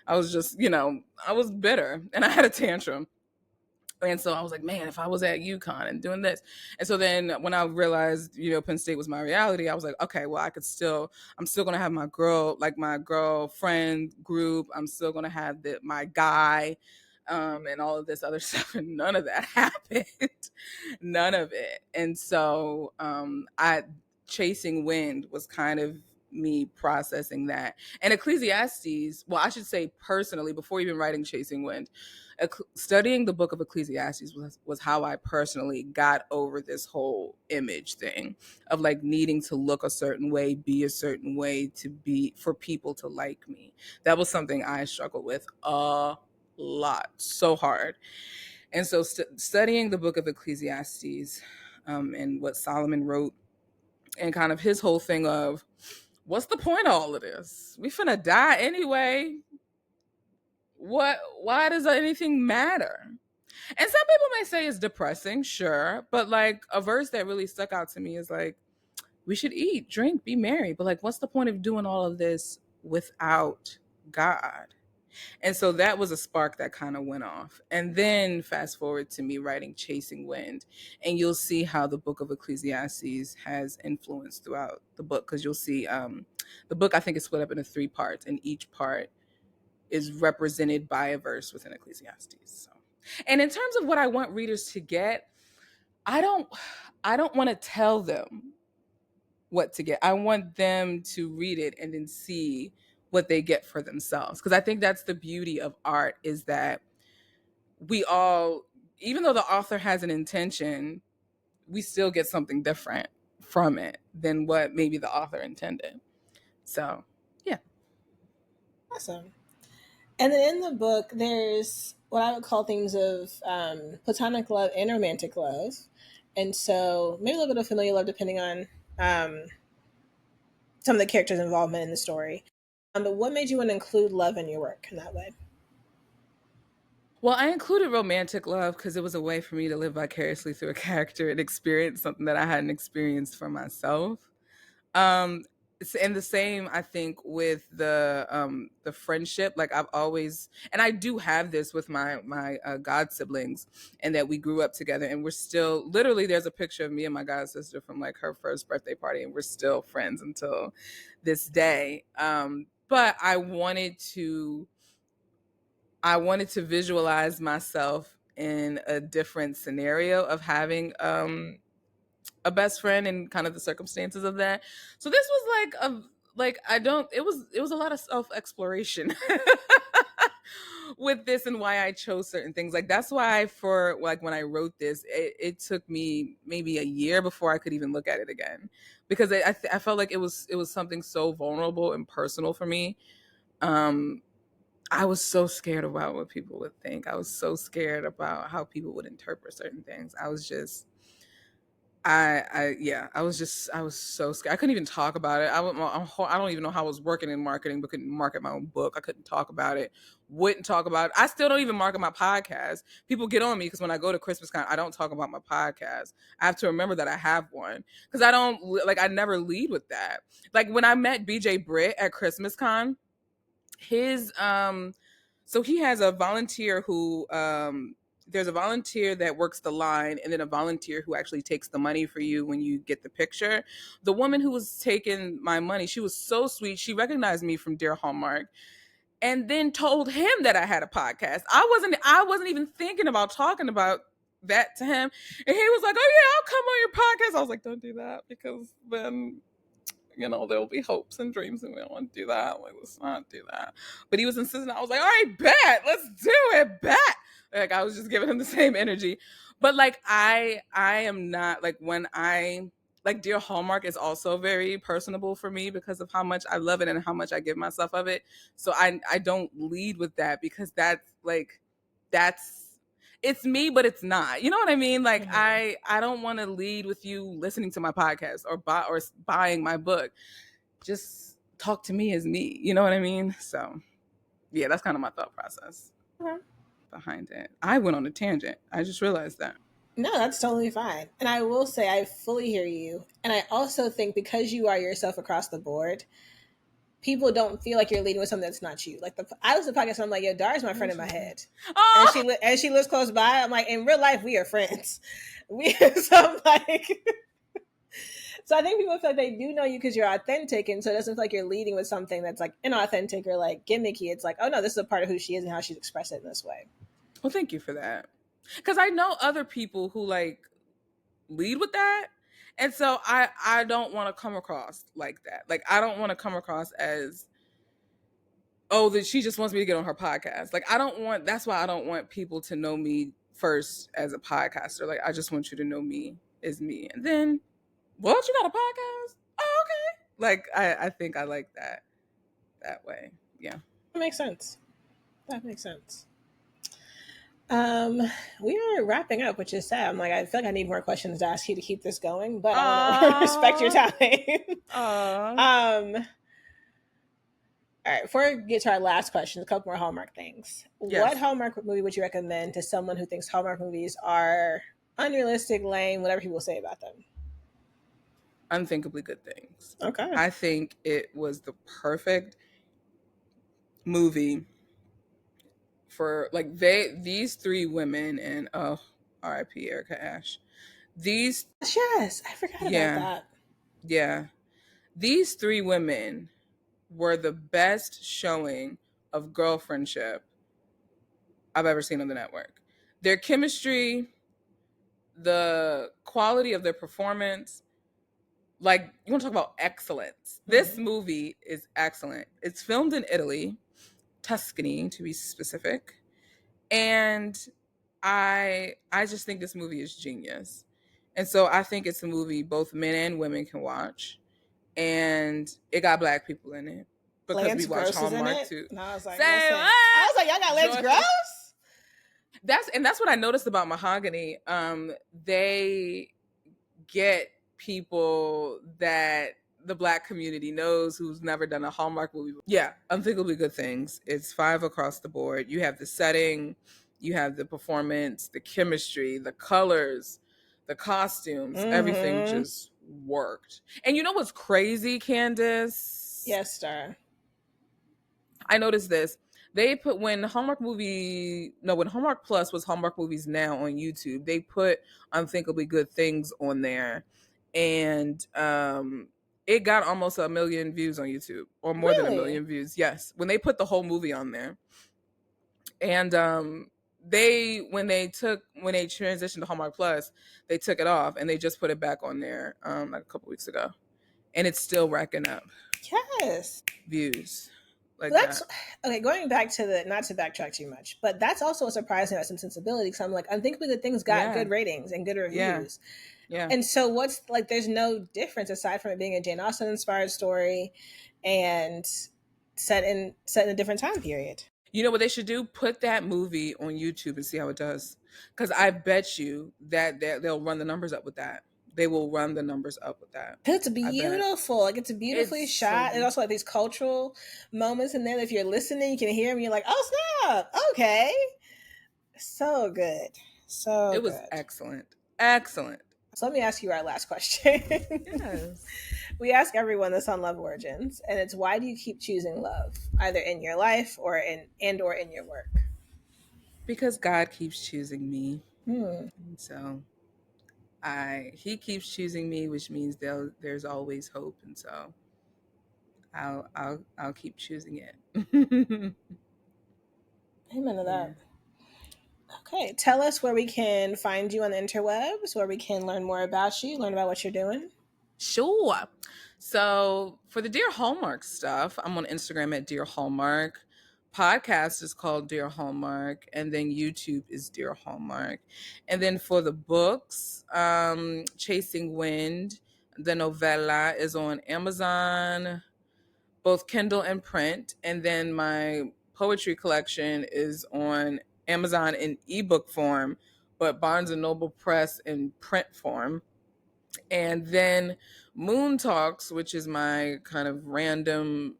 I was just, I was bitter and I had a tantrum. And so I was like, man, if I was at UConn and doing this. And so then when I realized, Penn State was my reality, I was like, okay, well, I'm still going to have my girlfriend group. I'm still going to have my guy, and all of this other stuff. And none of that happened. None of it. And so, Chasing Wind was kind of me processing that. And Ecclesiastes, well, I should say personally, before even writing Chasing Wind, studying the book of Ecclesiastes was how I personally got over this whole image thing of like needing to look a certain way, be a certain way for people to like me. That was something I struggled with a lot, so hard. And so studying the book of Ecclesiastes, and what Solomon wrote, and kind of his whole thing of, what's the point of all of this? We finna die anyway. Why does anything matter? And some people may say it's depressing, sure, but like a verse that really stuck out to me is like, we should eat, drink, be merry, but like, what's the point of doing all of this without God? And so that was a spark that kind of went off. And then fast forward to me writing Chasing Wind, and you'll see how the book of Ecclesiastes has influence throughout the book, because you'll see the book, I think, is split up into 3 parts, and each part is represented by a verse within Ecclesiastes. So, and in terms of what I want readers to get, I don't want to tell them what to get. I want them to read it and then see what they get for themselves. Because I think that's the beauty of art, is that we all, even though the author has an intention, we still get something different from it than what maybe the author intended. So, yeah. Awesome. And then in the book, there's what I would call themes of platonic love and romantic love. And so maybe a little bit of familiar love depending on some of the characters' involvement in the story. But what made you want to include love in your work in that way? Well, I included romantic love because it was a way for me to live vicariously through a character and experience something that I hadn't experienced for myself. And the same, I think, with the friendship. Like, I've always, and I do have this with my god siblings, and that we grew up together, and we're still, literally, there's a picture of me and my god sister from like her first birthday party, and we're still friends until this day. But I wanted to visualize myself in a different scenario of having a best friend and kind of the circumstances of that. So this was it was a lot of self-exploration with this, and why I chose certain things. Like, that's why, for like, when I wrote this, it took me maybe a year before I could even look at it again, because I felt like it was something so vulnerable and personal for me. I was so scared about what people would think. I was so scared about how people would interpret certain things. I was just, I was so scared. I couldn't even talk about it. I don't even know how I was working in marketing, but couldn't market my own book. I couldn't talk about it. Wouldn't talk about it. I still don't even market my podcast. People get on me because when I go to ChristmasCon, I don't talk about my podcast. I have to remember that I have one, because I never lead with that. Like, when I met BJ Britt at ChristmasCon, his so he has a volunteer who there's a volunteer that works the line, and then a volunteer who actually takes the money for you when you get the picture. The woman who was taking my money, she was so sweet. She recognized me from Dear Hallmark, and then told him that I had a podcast. I wasn't even thinking about talking about that to him, and he was like, "Oh yeah, I'll come on your podcast." I was like, "Don't do that, because then there'll be hopes and dreams, and we don't want to do that. Like, let's not do that. But he was insistent. I was like, all right, bet, let's do it, bet. Like, I was just giving him the same energy. But like, I am not like, when I like, Dear Hallmark is also very personable for me because of how much I love it and how much I give myself of it. So I don't lead with that, because that's it's me, but it's not. You know what I mean? Like, I don't want to lead with you listening to my podcast or buying my book. Just talk to me as me. You know what I mean? So yeah, that's kind of my thought process behind it. I went on a tangent. I just realized that. No, that's totally fine. And I will say I fully hear you. And I also think because you are yourself across the board, people don't feel like you're leading with something that's not you. Like, I listen to podcast and I'm like, yo, Dara's my friend in my head. Oh! And she lives close by. I'm like, in real life, we are friends. So I'm like, so I think people feel like they do know you because you're authentic. And so it doesn't feel like you're leading with something that's like inauthentic or like gimmicky. It's like, oh no, this is a part of who she is and how she's expressed it in this way. Well, thank you for that. Because I know other people who like lead with that. And so I don't want to come across like that. Like, I don't want to come across as, oh, that she just wants me to get on her podcast. Like, that's why I don't want people to know me first as a podcaster. Like, I just want you to know me as me. And then, what, you got a podcast? Oh, okay. Like, I think I like that way. Yeah. That makes sense. We are wrapping up, which is sad. I'm like, I feel like I need more questions to ask you to keep this going, but I want to respect your time. All right, before we get to our last question, a couple more Hallmark things. Yes. What Hallmark movie would you recommend to someone who thinks Hallmark movies are unrealistic, lame, whatever people say about them? Unthinkably Good Things. Okay. I think it was the perfect movie for like these three women, and R.I.P. Erica Ash. Yes, I forgot about that. Yeah. These three women were the best showing of girlfriendship I've ever seen on the network. Their chemistry, the quality of their performance, like, you want to talk about excellence. Mm-hmm. This movie is excellent. It's filmed in Italy, Tuscany to be specific. And I just think this movie is genius. And so I think it's a movie both men and women can watch. And it got Black people in it. Because Lance we watch Hallmark too. And I was like, y'all got Lance Gross? That's what I noticed about Mahogany. They get people that the Black community knows who's never done a Hallmark movie. Yeah, Unthinkably Good Things. It's 5 across the board. You have the setting, you have the performance, the chemistry, the colors, the costumes, everything just worked. And you know what's crazy, Candace? Yes, Star. I noticed this. They put, when Hallmark Plus was Hallmark Movies Now on YouTube, they put Unthinkably Good Things on there. And it got almost 1 million views on YouTube, or more than 1 million views. Yes, when they put the whole movie on there. And when they transitioned to Hallmark Plus, they took it off and they just put it back on there like a couple weeks ago, and it's still racking up. Yes, views. Like that's that. Okay. Going back to not to backtrack too much, but that's also a surprise in some sensibility, because I'm like, Unthinkably Good Things got good ratings and good reviews. Yeah. And so what's like? There's no difference aside from it being a Jane Austen inspired story and set in a different time period. You know what they should do? Put that movie on YouTube and see how it does. Because I bet you that they'll run the numbers up with that. They will run the numbers up with that. It's beautiful. Like, it's beautifully shot. And also like these cultural moments in there that if you're listening, you can hear them. You're like, oh snap! Okay, so good. So it was excellent. Excellent. So let me ask you our last question. Yes. We ask everyone this on Love Origins, and it's, why do you keep choosing love, either in your life or in your work? Because God keeps choosing me. And so he keeps choosing me, which means there's always hope, and so I'll keep choosing it. Amen to that. Okay, tell us where we can find you on the interwebs, where we can learn more about you, learn about what you're doing. Sure. So for the Dear Hallmark stuff, I'm on Instagram at Dear Hallmark. Podcast is called Dear Hallmark, and then YouTube is Dear Hallmark. And then for the books, Chasing Wind, the novella is on Amazon, both Kindle and print. And then my poetry collection is on Amazon in ebook form, but Barnes and Noble Press in print form. And then Moon Talks, which is my kind of random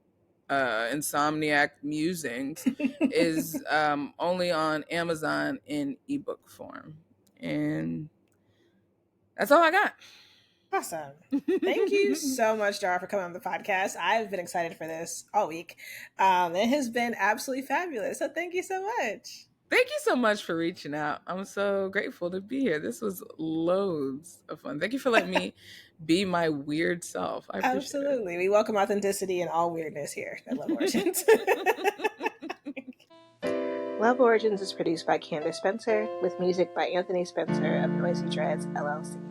insomniac musings, is only on Amazon in ebook form. And that's all I got. Awesome. Thank you so much, Dara, for coming on the podcast. I've been excited for this all week. It has been absolutely fabulous. So thank you so much. Thank you so much for reaching out. I'm so grateful to be here. This was loads of fun. Thank you for letting me be my weird self. I appreciate Absolutely. We welcome authenticity and all weirdness here at Love Origins. Love Origins is produced by Candace Spencer with music by Anthony Spencer of Noisy Dreads, LLC.